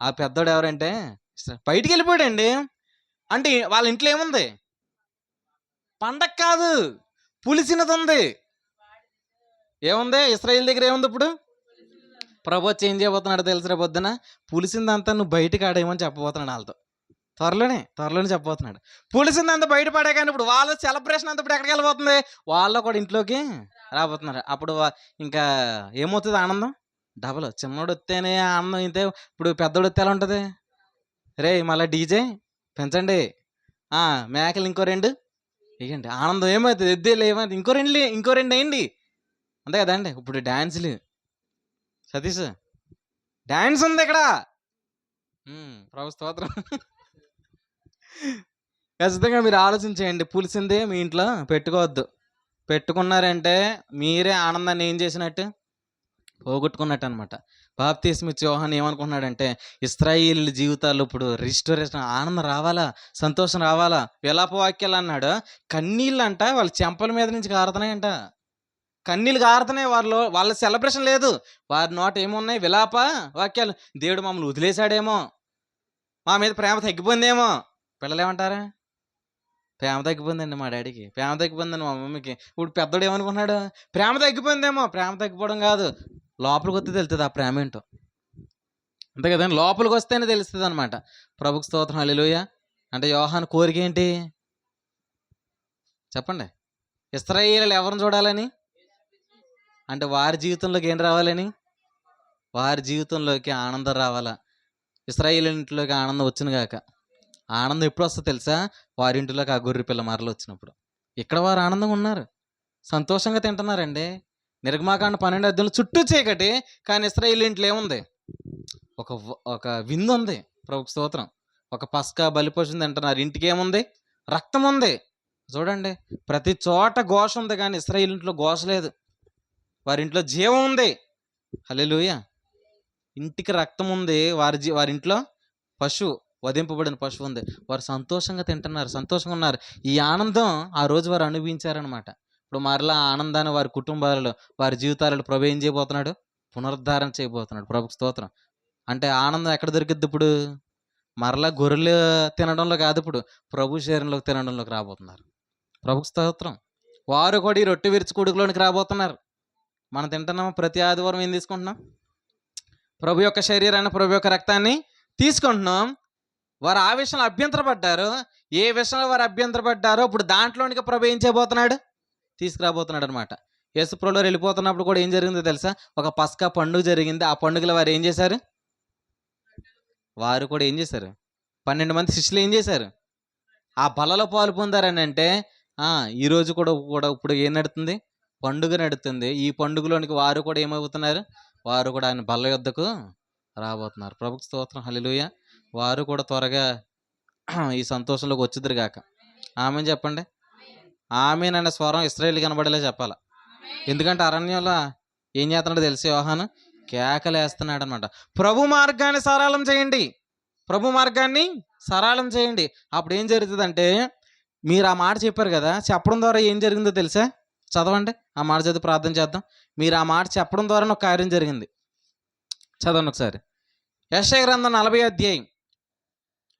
ఆ పెద్దోడు ఎవరంటే బయటికి వెళ్ళిపోయాడండి. అంటే వాళ్ళ ఇంట్లో ఏముంది? పండగ కాదు, పులిసినది ఉంది. ఏముంది? ఇశ్రాయేల్ దగ్గర ఏముంది? ఇప్పుడు ప్రభు వచ్చి ఏం చేయబోతున్నాడు తెలుసు? రేపు పొద్దున పులిసిందంతా నువ్వు బయటకు ఆడేయమని చెప్పబోతున్నాడు. వాళ్ళతో త్వరలోనే చెప్పబోతున్నాడు. పులిసిందంతా బయట పడే. కానీ ఇప్పుడు వాళ్ళ సెలబ్రేషన్ అంతా ఇప్పుడు ఎక్కడికి వెళ్ళిపోతుంది? వాళ్ళు కూడా ఇంట్లోకి రాబోతున్నారు. అప్పుడు ఇంకా ఏమవుతుంది? ఆనందం డబల్. చిన్నోడు వస్తేనే ఆనందం ఇంతే. ఇప్పుడు పెద్దోడు వస్తే ఎలా ఉంటుంది? రే మళ్ళీ డీజే పెంచండి, మేకలు ఇంకో 2 ఇవ్వండి. ఆనందం ఏమవుతుంది? ఎద్దేలు ఏమవుతుంది? ఇంకో రెండు వేయండి. అంతే కదండి. ఇప్పుడు డ్యాన్సులు. సతీష్ డ్యాన్స్ ఉంది ఇక్కడ. ప్రభు స్తోత్రం. ఖచ్చితంగా మీరు ఆలోచించేయండి. పులిసిందే మీ ఇంట్లో పెట్టుకోవద్దు. పెట్టుకున్నారంటే మీరే ఆనందాన్ని ఏం చేసినట్టు? పోగొట్టుకున్నట్టు అనమాట. బాప్తిస్మిచ్చే యోహాను ఏమనుకుంటున్నాడంటే, ఇశ్రాయేలీయుల జీవితాల్లో ఇప్పుడు రిస్టోరేషన్, ఆనందం రావాలా, సంతోషం రావాలా, విలాప వాక్యాలు అన్నాడు. కన్నీళ్ళంట వాళ్ళ చెంపల మీద నుంచి కారుతున్నాయంట. కన్నీళ్ళు కారుతున్నాయి. వాళ్ళ సెలబ్రేషన్ లేదు. వారి నోట ఏమున్నాయి? విలాప వాక్యాలు. దేవుడు మమ్మల్ని వదిలేశాడేమో, మా మీద ప్రేమ తగ్గిపోయిందేమో. పిల్లలు ఏమంటారా? ప్రేమ తగ్గిపోయిందండి మా డాడీకి, ప్రేమ తగ్గిపోయిందండి మా మమ్మీకి. ఇప్పుడు పెద్దోడు ఏమనుకుంటున్నాడు? ప్రేమ తగ్గిపోయిందేమో. ప్రేమ తగ్గిపోవడం కాదు, లోపలికి వస్తే తెలుస్తుంది ఆ ప్రేమ ఏంటో. అంతే కదండి, లోపలికి వస్తేనే తెలుస్తుంది అనమాట. ప్రభుకి స్తోత్రం, హల్లెలూయా. అంటే యోహాను కోరిక ఏంటి చెప్పండి? ఇశ్రాయేలీయులు ఎవరిని చూడాలని? అంటే వారి జీవితంలోకి ఏం రావాలని? వారి జీవితంలోకి ఆనందం రావాలా. ఇశ్రాయేలీయుల ఇంట్లోకి ఆనందం వచ్చిన గాక. ఆనందం ఎప్పుడు వస్తుందో తెలుసా? వారింటిలోకి ఆ గొర్రె పిల్ల మరలు వచ్చినప్పుడు. ఇక్కడ వారు ఆనందంగా ఉన్నారు, సంతోషంగా తింటున్నారండి. నిర్గమాకాండ 12 అధ్యాయంలో చుట్టూ చీకటి, కానీ ఇశ్రాయేలు ఇంట్లో ఏముంది? ఒక ఒక విందు ఉంది. ప్రభుకు స్తోత్రం. ఒక పస్కా బలిపశువుని తింటున్నారు. ఇంటికి ఏముంది? రక్తం ఉంది. చూడండి, ప్రతి చోట ఘోష ఉంది, కానీ ఇశ్రాయేలు ఇంట్లో ఘోష లేదు. వారి ఇంట్లో జీవం ఉంది. హల్లెలూయా. ఇంటికి రక్తం ఉంది, వారింట్లో పశువు, వధింపబడిన పశువు ఉంది. వారు సంతోషంగా తింటున్నారు, సంతోషంగా ఉన్నారు. ఈ ఆనందం ఆ రోజు వారు అనుభవించారనమాట. ఇప్పుడు మరలా ఆనందాన్ని వారి కుటుంబాలలో, వారి జీవితాలలో ప్రభు ఏం చేయబోతున్నాడు? పునరుద్ధారణ చేయబోతున్నాడు. ప్రభుకు స్తోత్రం. అంటే ఆనందం ఎక్కడ దొరికిద్ది ఇప్పుడు? మరలా గొర్రెలు తినడంలో కాదు, ఇప్పుడు ప్రభు శరీరంలోకి తినడంలోకి రాబోతున్నారు. ప్రభుకు స్తోత్రం. వారు కూడా ఈ రొట్టె విరుచు కొడుకులోనికి రాబోతున్నారు. మనం తింటున్నాము, ప్రతి ఆదివారం ఏం తీసుకుంటున్నాం? ప్రభు యొక్క శరీరాన్ని, ప్రభు యొక్క రక్తాన్ని తీసుకుంటున్నాం. వారు ఆ విషయంలో అభ్యంతరపడ్డారు. ఏ విషయంలో వారు అభ్యంతరపడ్డారో ఇప్పుడు దాంట్లోనికి ప్రభు ఏం చేయబోతున్నాడు? తీసుకురాబోతున్నాడు అనమాట. యేసు ప్రభువు వెళ్ళిపోతున్నప్పుడు కూడా ఏం జరిగిందో తెలుసా? ఒక పస్కా పండుగ జరిగింది. ఆ పండుగలో వారు ఏం చేశారు? వారు కూడా ఏం చేశారు? 12 మంది శిష్యులు ఏం చేశారు? ఆ బలలో పాలు పొందారని అంటే ఈరోజు కూడా కూడా ఇప్పుడు ఏం నడుతుంది? పండుగ నడుతుంది. ఈ పండుగలోనికి వారు కూడా ఏమవుతున్నారు? వారు కూడా ఆయన బల్ల యొద్దకు రాబోతున్నారు. ప్రభుకు స్తోత్రం, హల్లెలూయా. వారు కూడా త్వరగా ఈ సంతోషంలోకి వచ్చుదురు గాక. ఆమేన్ చెప్పండి. ఆమేన్ అనే స్వరం ఇశ్రాయేలు కనబడేలా చెప్పాల. ఎందుకంటే అరణ్యంలో ఏం చేస్తున్నాడో తెలిసి యోహాను కేకలేస్తున్నాడు అనమాట. ప్రభు మార్గాన్ని సరళం చేయండి, ప్రభు మార్గాన్ని సరళం చేయండి. అప్పుడు ఏం జరుగుతుందంటే, మీరు ఆ మాట చెప్పారు కదా, చెప్పడం ద్వారా ఏం జరిగిందో తెలుసా? చదవండి, ఆ మాట చదివి ప్రార్థన చేద్దాం. మీరు ఆ మాట చెప్పడం ద్వారా ఒక కార్యం జరిగింది. చదవండి ఒకసారి. యెషయా గ్రంథం 40 అధ్యాయం.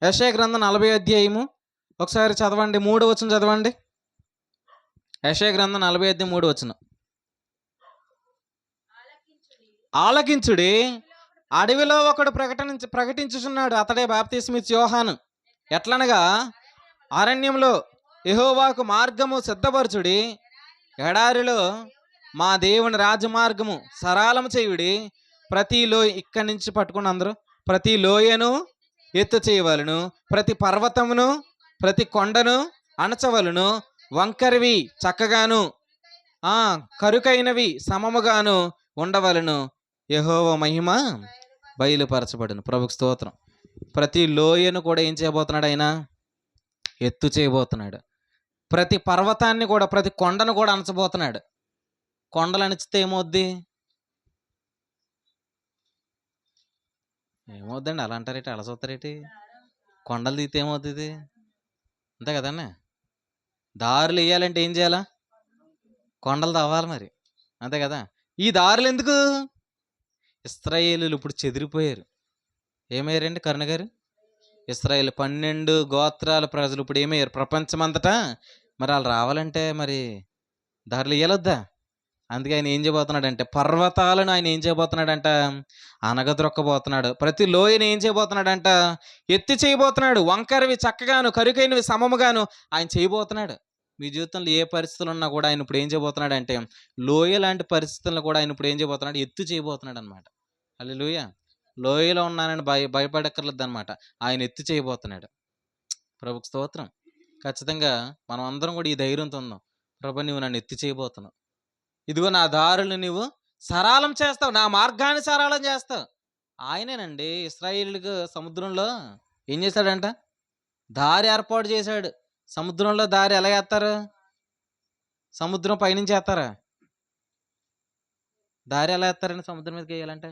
యెషయా గ్రంథం 40 అధ్యాయము ఒకసారి చదవండి. 3వ వచనం చదవండి. యెషయా గ్రంథం 40 అధ్యాయం 3వ వచనం. ఆలకించుడి, అడవిలో ఒకడు ప్రకటించుచున్నాడు, అతడే బాప్తిస్మిచ్చు యోహాను. ఎట్లనగా, అరణ్యంలో యెహోవాకు మార్గము సిద్ధపరచుడి, ఎడారిలో మా దేవుని రాజమార్గము సరళము చేయుడి. ప్రతి లోయ, ఇక్కడి నుంచి పట్టుకుని అందరూ, ప్రతి లోయను ఎత్తు చేయవలను, ప్రతి పర్వతమును ప్రతి కొండను అణచవలను, వంకరివి చక్కగాను కరుకైనవి సమముగాను ఉండవలను, యెహోవా మహిమ బయలుపరచబడును. ప్రభుకు స్తోత్రం. ప్రతి లోయను కూడా ఏం చేయబోతున్నాడు? ఆయన ఎత్తు చేయబోతున్నాడు. ప్రతి పర్వతాన్ని కూడా, ప్రతి కొండను కూడా అణచబోతున్నాడు. కొండలు అణిచితే ఏమవుద్ది? ఏమవుద్దండి? అలా అంటారేటి, అలా చూస్తారేటి? కొండలు తీస్తే ఏమవుతుంది? అంతే కదండి. దారులు వేయాలంటే ఏం చేయాలా? కొండలు తవ్వాలి మరి, అంతే కదా. ఈ దారులు ఎందుకు? ఇశ్రాయేలీయులు ఇప్పుడు చెదిరిపోయారు. ఏమయ్యారండి కరుణ గారు? ఇశ్రాయేలు 12 గోత్రాల ప్రజలు ఇప్పుడు ఏమయ్యారు? ప్రపంచమంతటా మరి వాళ్ళు రావాలంటే మరి దారులు వేయాలొద్దా? అందుకే ఆయన ఏం చేయబోతున్నాడంటే, పర్వతాలను ఆయన ఏం చేయబోతున్నాడంట? అనగదొక్కబోతున్నాడు. ప్రతి లోయని ఏం చేయబోతున్నాడంట? ఎత్తి చేయబోతున్నాడు. వంకరవి చక్కగాను, కరుకైనవి సమముగాను ఆయన చేయబోతున్నాడు. మీ జీవితంలో ఏ పరిస్థితులు ఉన్నా కూడా ఆయన ఇప్పుడు ఏం చేయబోతున్నాడు అంటే, లోయ లాంటి పరిస్థితులను కూడా ఆయన ఇప్పుడు ఏం చేయబోతున్నాడు? ఎత్తు చేయబోతున్నాడు అనమాట. హల్లెలూయా. లోయలో ఉన్నానని భయపడక్కర్లేదు అనమాట. ఆయన ఎత్తు చేయబోతున్నాడు. ప్రభుకు స్తోత్రం. ఖచ్చితంగా మనం అందరం కూడా ఈ ధైర్యంతో ఉందాం. ప్రభు, నువ్వు నన్ను ఎత్తి చేయబోతున్నావు. ఇదిగో నా దారులు నువ్వు సరళం చేస్తావు, నా మార్గాన్ని సరళం చేస్తావు. ఆయనేనండి ఇశ్రాయేలుకు సముద్రంలో ఏం చేశాడంట? దారి ఏర్పాటు చేశాడు. సముద్రంలో దారి ఎలా ఏత్తారు? సముద్రం పైనుంచి ఏత్తారా? దారి ఎలా ఏత్తారండి సముద్రం మీదకి ఎయ్యాలంటే?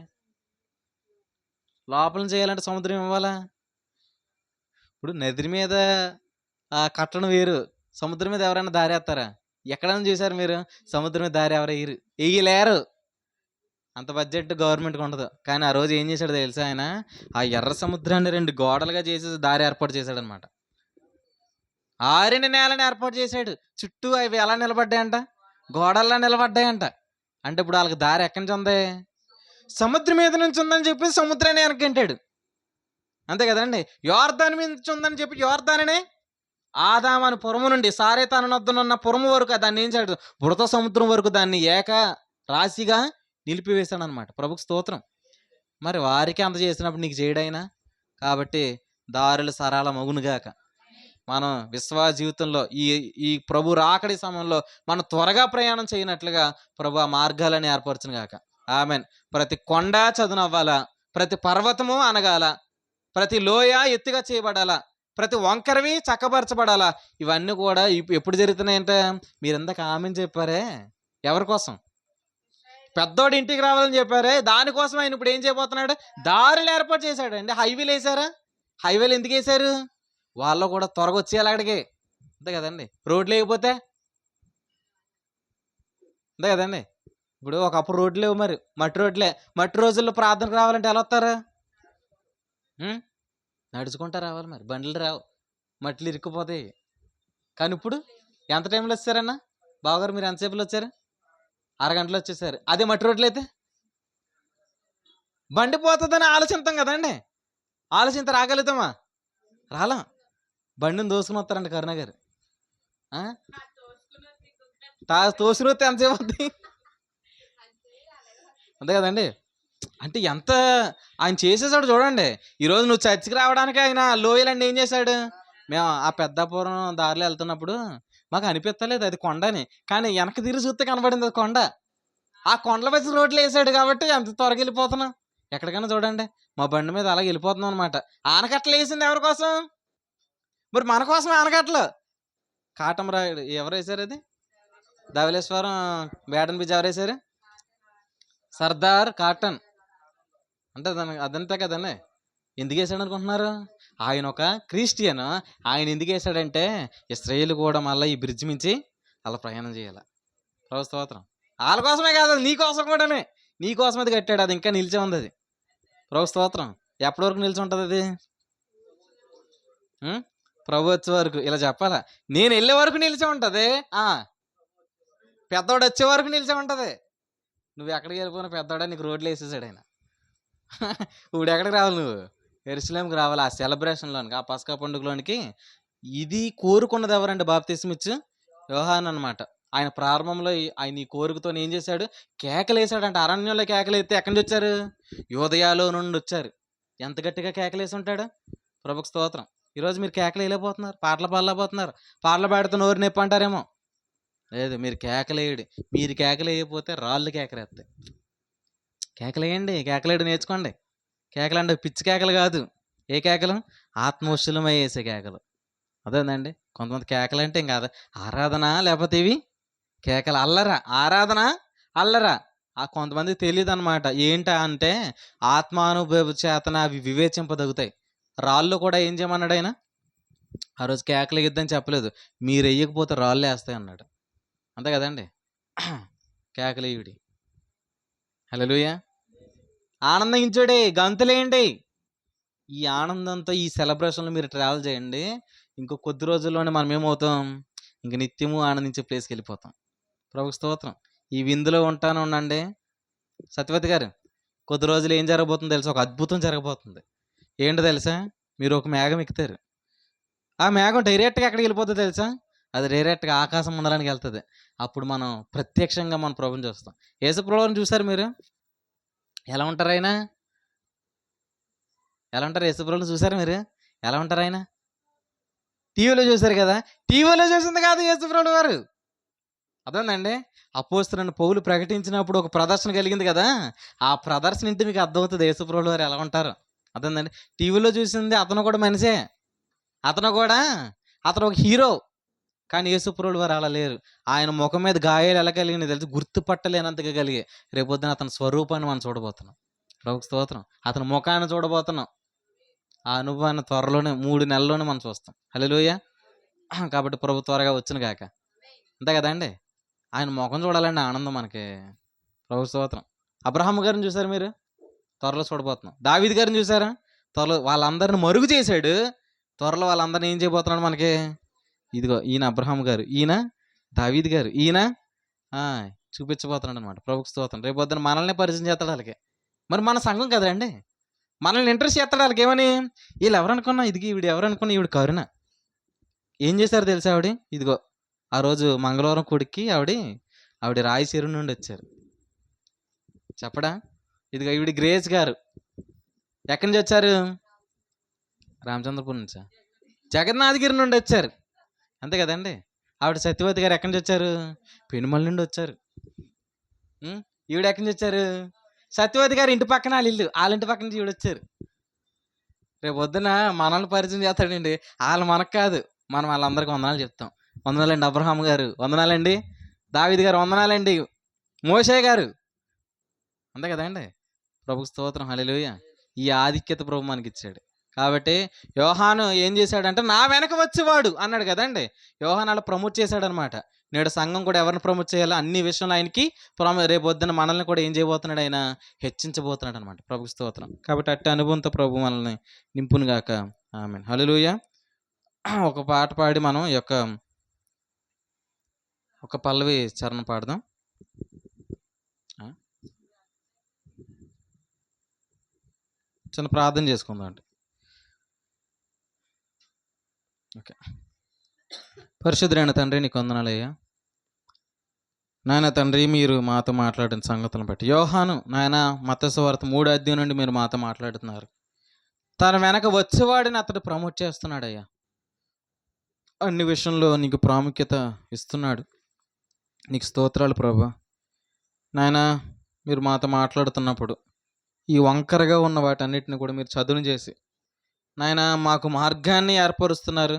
లోపల నుంచి ఎయ్యాలంటే సముద్రం ఇవ్వాలా? ఇప్పుడు నది మీద కట్టడం వేరు. సముద్రం మీద ఎవరైనా దారి ఏత్తారా? ఎక్కడైనా చూసారు మీరు? సముద్రం మీద దారి ఎవరు ఎయ్యరు. ఎయ్యలేరు. అంత బడ్జెట్ గవర్నమెంట్‌కి ఉండదు. కానీ ఆ రోజు ఏం చేశాడో తెలుసా ఆయన? ఆ ఎర్ర సముద్రాన్ని 2 గోడలుగా చేసేసి దారి ఏర్పాటు చేశాడనమాట. ఆరిన నేలని ఏర్పాటు చేశాడు. చుట్టూ అవి ఎలా నిలబడ్డాయంట? గోడల్లా నిలబడ్డాయంట. అంటే ఇప్పుడు ఆళ్ళకి దారి ఎక్కడి నుంచి ఉంది? సముద్రం మీద నుంచి ఉందని చెప్పి సముద్రాన్ని వెనక్కంటాడు. అంతే కదండి! యొర్దాను మీద నుంచి ఉందని చెప్పి యొర్దానునే ఆదామని పురము నుండి సారెతాను నొద్దనున్న పురము వరకు దాన్ని ఏం చేయడు? బుడత సముద్రం వరకు దాన్ని ఏక రాశిగా నిలిపివేశాడనమాట. ప్రభుకు స్తోత్రం. మరి వారికి అంత చేసినప్పుడు నీకు చేయడాయినా? కాబట్టి దారులు సరళమగునుగాక. మనం విశ్వాస జీవితంలో ఈ ఈ ప్రభు రాకడి సమయంలో మనం త్వరగా ప్రయాణం చేయనట్లుగా ప్రభు ఆ మార్గాలను ఏర్పరచును గాక. ఆమెన్. ప్రతి కొండ చదునవ్వాలా, ప్రతి పర్వతము అనగాల, ప్రతి లోయ ఎత్తుగా చేయబడాలా, ప్రతి వంకరవి చక్కపరచబడాలా. ఇవన్నీ కూడా ఎప్పుడు జరుగుతున్నాయంటే మీరు ఇందాక ఆమెను చెప్పారే, ఎవరి కోసం? పెద్దోడు ఇంటికి రావాలని చెప్పారే, దానికోసం ఆయన ఇప్పుడు ఏం చేయబోతున్నాడు? దారులు ఏర్పాటు చేశాడండి. హైవేలు వేసారా? హైవేలు ఎందుకు వేశారు? వాళ్ళు కూడా త్వరగా వచ్చేయాలి అక్కడికి. అంతే కదండి! రోడ్లు లేకపోతే అంతే కదండి! ఇప్పుడు ఒకప్పుడు రోడ్లు లేవు, మరి మట్టి రోడ్లే. మట్టి రోజుల్లో ప్రార్థనకు రావాలంటే ఎలా వస్తారు? నడుచుకుంటా రావాలి, మరి బండ్లు రావు, మట్లు ఇరుక్కుపోతాయి. కానీ ఇప్పుడు ఎంత టైంలో వచ్చారన్నా? బావగారు మీరు ఎంతసేపులో వచ్చారు? అరగంటలో వచ్చేసారు. అదే మట్టి రోడ్లు అయితే బండి పోతుందని ఆలోచిస్తాం కదండి. ఆలోచింత రాగలుగుతామా? రాలా. బండిని దోసుకుని వస్తారంట కరుణ గారు. తోసుకుని వస్తే ఎంతసేపు అవుతుంది? అంతే కదండి! అంటే ఎంత ఆయన చేసేసాడు చూడండి. ఈరోజు నువ్వు చర్చికి రావడానికి ఆయన లోయలండి ఏం చేశాడు? మేము ఆ పెద్దాపురం దారిలో వెళ్తున్నప్పుడు మాకు అనిపిస్తలేదు అది కొండని, కానీ వెనక్కి తిరిగి చూస్తే కనబడింది అది కొండ. ఆ కొండల మధ్య రోడ్లు వేసాడు కాబట్టి ఎంత త్వరగా వెళ్ళిపోతున్నాం. ఎక్కడికైనా చూడండి, మా బండి మీద అలాగే వెళ్ళిపోతున్నాం అనమాట. ఆనకట్టలు వేసింది ఎవరి కోసం? మరి మన కోసం ఆనకట్టలు. కాటమరాయుడు ఎవరు వేసారు? అది ధవళేశ్వరం బేడన్ బ్రిడ్జ్ ఎవరు వేసారు? సర్దార్ కాటన్. అంటే అదంతే కదండి. ఎందుకు వేసాడు అనుకుంటున్నారు? ఆయన ఒక క్రిస్టియన్. ఆయన ఎందుకు వేసాడంటే ఇశ్రాయేలు కూడా మళ్ళీ ఈ బ్రిడ్జ్ మించి అలా ప్రయాణం చేయాలి. ప్రభు స్తోత్రం. వాళ్ళ కోసమే కాదు, నీ కోసం కూడానే. నీ కోసం అది కట్టాడు. అది ఇంకా నిలిచే ఉంది. అది ప్రభు స్తోత్రం. ఎప్పటి వరకు నిలిచి ఉంటుంది అది? ప్రభు వచ్చే వరకు. ఇలా చెప్పాలా? నేను వెళ్ళే వరకు నిలిచే ఉంటుంది. పెద్దోడు వచ్చే వరకు నిలిచే ఉంటుంది. నువ్వు ఎక్కడికి వెళ్ళిపోయినా పెద్దోడా నీకు రోడ్లు వేసేసాడు ఆయన. ఇప్పుడు ఎక్కడికి రావాలి? నువ్వు యెరూషలేముకి రావాలి. ఆ సెలబ్రేషన్లోనికి, ఆ పస్కా పండుగలోనికి. ఇది కోరుకున్నది ఎవరంటే బాప్తిస్మిచ్చు యోహాను అనమాట. ఆయన ప్రారంభంలో ఆయన ఈ కోరికతో ఏం చేశాడు? కేకలేసాడంట. అరణ్యంలో కేకలేస్తే ఎక్కడి నుంచి వచ్చారు? యోదయాలో నుండి వచ్చారు. ఎంత గట్టిగా కేకలేసి ఉంటాడు? ప్రభుకు స్తోత్రం. ఈరోజు మీరు కేకలు వేయలేకపోతున్నారు, పాటలు పాడలేకపోతున్నారు. పాటలు పాడితే నోరు నొప్పి అంటారేమో. లేదు, మీరు కేకలేయడు. మీరు కేకలు వేయకపోతే రాళ్ళు కేకలేస్తాయి. కేకలేయండి, కేకలేయడం నేర్చుకోండి. కేకలు అంటే పిచ్చి కేకలు కాదు. ఏ కేకలు? ఆత్మోషులమై వేసే కేకలు. అదేనండి. కొంతమంది కేకలు అంటే ఇంకా ఆరాధన, లేకపోతే ఇవి కేకలు అల్లరా. ఆరాధన అల్లరా. కొంతమందికి తెలియదు అనమాట. ఏంటా అంటే ఆత్మానుభవ చేతన అవి వివేచింపదగుతాయి. రాళ్ళు కూడా ఏం చేయమన్నాడు ఆయన? ఆ రోజు కేకలు వేయొద్దని చెప్పలేదు. మీరు వేయకపోతే రాళ్ళు వేస్తాయి అన్నాడు. అంతే కదండి. కేకలు వేయుడి. హల్లెలూయా. ఆనందించుడే, గంతులేయండి. ఈ ఆనందంతో ఈ సెలబ్రేషన్లో మీరు ట్రావెల్ చేయండి. ఇంకో కొద్ది రోజుల్లోనే మనం ఏమవుతాం? ఇంక నిత్యము ఆనందించే ప్లేస్కి వెళ్ళిపోతాం. ప్రభుకు స్తోత్రం. ఈ విందులో ఉంటాను ఉండండి. సత్యవతి గారు, కొద్ది రోజులు ఏం జరగబోతుందో తెలుసా? ఒక అద్భుతం జరగబోతుంది. ఏంటో తెలుసా? మీరు ఒక మేఘం ఎక్కుతారు. ఆ మేఘం డైరెక్ట్గా ఎక్కడికి వెళ్ళిపోతుందో తెలుసా? అది డైరెక్ట్గా ఆకాశం మండలానికి వెళ్తుంది. అప్పుడు మనం ప్రత్యక్షంగా మన ప్రభుని చూస్తాం. యేసు ప్రభువుని చూసారు మీరు? ఎలా ఉంటారు ఆయన? ఎలా ఉంటారు? యేసు ప్రభువుని చూసారు మీరు? ఎలా ఉంటారు ఆయన? టీవీలో చూసారు కదా. టీవీలో చూసింది కాదు యేసు ప్రభువు వారు. అర్థమైందండి? అపోస్తలుడైన పౌలు ప్రకటించినప్పుడు ఒక ప్రదర్శన కలిగింది కదా! ఆ ప్రదర్శన ఇంటే మీకు అర్థమవుతది యేసుప్రభుల వారు ఎలా ఉంటారో. అర్థమైందండి? టీవీలో చూసింది అతను కూడా మనిషే. అతను కూడా అతను ఒక హీరో. కానీ యేసుప్రభుల వారు అలా లేరు. ఆయన ముఖం మీద గాయాలు ఎలా కలిగినాయో తెలుసా? గుర్తుపట్టలేనంతగా కలిగాయి. రేపొద్దున అతని స్వరూపాన్ని మనం చూడబోతున్నాం. ప్రభువుకి స్తోత్రం. అతని ముఖాన్ని చూడబోతున్నాం. ఆ అనుభవాన్ని త్వరలోనే 3 నెలల్లోనే మనం చూస్తాం. హల్లెలూయా! కాబట్టి ప్రభు త్వరగా వచ్చును గాక. అంతే కదండీ! ఆయన మొఖం చూడాలండి ఆనందం మనకి. ప్రభువుకి స్తోత్రం. అబ్రహాము గారిని చూసారా మీరు? త్వరలో చూడబోతున్నాం. దావీదు గారిని చూసారా? త్వరలో వాళ్ళందరిని మరుగు చేశాడు. త్వరలో వాళ్ళందరిని ఏం చేయబోతున్నాడు మనకి? ఇదిగో ఈయన అబ్రహాము గారు, ఈయన దావీదు గారు, ఈయన ఆ! చూపించబోతున్నాడనమాట. ప్రభువుకి స్తోత్రం. రేపొద్దున మనల్నే పరిచయం చేస్తాడు ఆళ్ళకి. మరి మన సంఘం కదండీ! మనల్ని ఇంట్రెస్ట్ చేస్తాడు ఆళ్ళకేమని? ఈళ్ళెవరనుకున్నా ఇదిగో ఈవిడ ఎవరనుకున్నా ఈవిడ కరుణ. ఏం చేశారో తెలుసా ఆవిడ? ఇదిగో ఆ రోజు మంగళవారం కూడికి ఆవిడ రాయచూరు నుండి వచ్చారు. చెప్పడా? ఇదిగో ఈవిడ గ్రేస్ గారు. ఎక్కడి నుంచి వచ్చారు? రామచంద్రపురం నుంచా? జగన్నాథగిరి నుండి వచ్చారు. అంతే కదండీ! ఆవిడ సత్యవతి గారు ఎక్కడి నుంచి వచ్చారు? పెనుమల నుండి వచ్చారు. ఈవిడ ఎక్కడి నుంచి వచ్చారు? సత్యవతి గారు ఇంటి పక్కన ఆళ్ళ ఇల్లు. ఆళ్ళ ఇంటి పక్క నుంచి ఈవిడొచ్చారు. రేపు పొద్దున మనల్ని పరిచయం చేస్తాడండి. ఆళ్ళు మనకు కాదు. మనం వాళ్ళందరికీ వందనాలు చెప్తాం. వందనాలండి అబ్రహాం గారు, వందనాలండి దావీదు గారు, వందనాలండి మోషే గారు. అంతే కదండి! ప్రభుకు స్తోత్రం. హల్లెలూయా! ఈ ఆధిక్యత ప్రభు మనకిచ్చాడు. కాబట్టి యోహాను ఏం చేశాడంటే నా వెనక వచ్చేవాడు అన్నాడు కదండి! యోహాను అలా ప్రమోట్ చేశాడనమాట. నేడు సంఘం కూడా ఎవరిని ప్రమోట్ చేయాలో అన్ని విషయంలో ఆయనకి రేపొద్దున మనల్ని కూడా ఏం చేయబోతున్నాడు ఆయన? హెచ్చించబోతున్నాడు అనమాట. ప్రభుకు స్తోత్రం. కాబట్టి అట్టి అనుభవంతో ప్రభు మనల్ని నింపును గాక. ఆమేన్. హల్లెలూయా! ఒక పాట పాడి మనం ఈ యొక్క ఒక పల్లవి చరణం పాడదాం. ఆ? చిన్న ప్రార్థన చేసుకుందాం అండి. ఓకే. పరిశుద్ధుడైన తండ్రి నీకు వందనాలయ్యా. నాయన తండ్రి మీరు మాతో మాట్లాడిన సంగతులను బట్టి యోహాను నాయన మత్తయి సువార్త 3వ అధ్యాయం నుండి మీరు మాతో మాట్లాడుతున్నారు. తన వెనక వచ్చేవాడిని అతడు ప్రమోట్ చేస్తున్నాడయ్యా. అన్ని విషయంలో నీకు ప్రాముఖ్యత ఇస్తున్నాడు. నీకు స్తోత్రాలు ప్రభా. నాయన మీరు మాతో మాట్లాడుతున్నప్పుడు ఈ వంకరగా ఉన్న వాటన్నిటిని కూడా మీరు చదును చేసి నాయన మాకు మార్గాన్ని ఏర్పరుస్తున్నారు.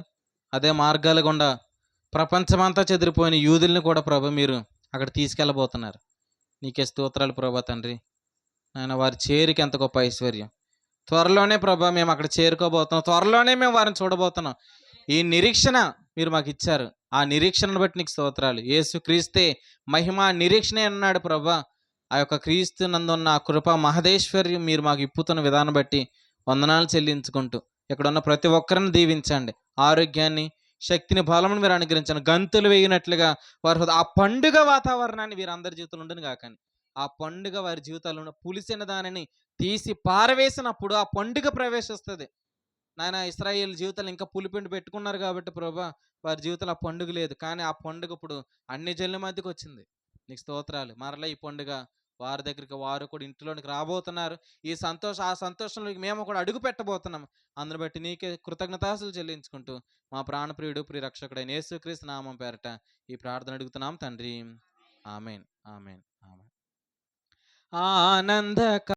అదే మార్గాల గుండా ప్రపంచమంతా చెదిరిపోయిన యూదుల్ని కూడా ప్రభా మీరు అక్కడ తీసుకెళ్ళబోతున్నారు. నీకే స్తోత్రాలు ప్రభా తండ్రి. నాయన వారి చేరికి ఎంత గొప్ప ఐశ్వర్యం. త్వరలోనే ప్రభా మేము అక్కడ చేరుకోబోతున్నాం. త్వరలోనే మేము వారిని చూడబోతున్నాం. ఈ నిరీక్షణ మీరు మాకు ఇచ్చారు. ఆ నిరీక్షణను బట్టి నీకు స్తోత్రాలు. యేసు క్రీస్తే మహిమ నిరీక్షణే అన్నాడు ప్రభా. ఆ యొక్క క్రీస్తు నందున్న కృప మహదేశ్వర్యం మీరు మాకు ఇప్పుతున్న విధానం బట్టి వందనాలు చెల్లించుకుంటూ ఇక్కడ ఉన్న ప్రతి ఒక్కరిని దీవించండి. ఆరోగ్యాన్ని, శక్తిని, బలమును మీరు అనుగ్రహించండి. గంతులు వేయినట్లుగా వారి ఆ పండుగ వాతావరణాన్ని వీరందరి జీవితంలో ఉండను కాకండి. ఆ పండుగ వారి జీవితాల్లో పులిసిన దానిని తీసి పారవేసినప్పుడు ఆ పండుగ ప్రవేశిస్తుంది. నాయన ఇశ్రాయేల్ జీవితాలు ఇంకా పులిపిండి పెట్టుకున్నారు కాబట్టి ప్రభా వారి జీవితంలో ఆ పండుగ లేదు. కానీ ఆ పండుగ ఇప్పుడు అన్ని జనుల మధ్యకి వచ్చింది. నీకు స్తోత్రాలు. మరలా ఈ పండుగ వారి దగ్గరికి వారు కూడా ఇంట్లోనికి రాబోతున్నారు. ఆ సంతోషంలోకి మేము కూడా అడుగు పెట్టబోతున్నాం. అందుని బట్టి నీకే కృతజ్ఞతాస్తులు చెల్లించుకుంటూ మా ప్రాణప్రియుడు ప్రియరక్షకుడైన యేసుక్రీస్తు నామం పేరట ఈ ప్రార్థన అడుగుతున్నాం తండ్రి. ఆమేన్. ఆమేన్. ఆమేన్. ఆనంద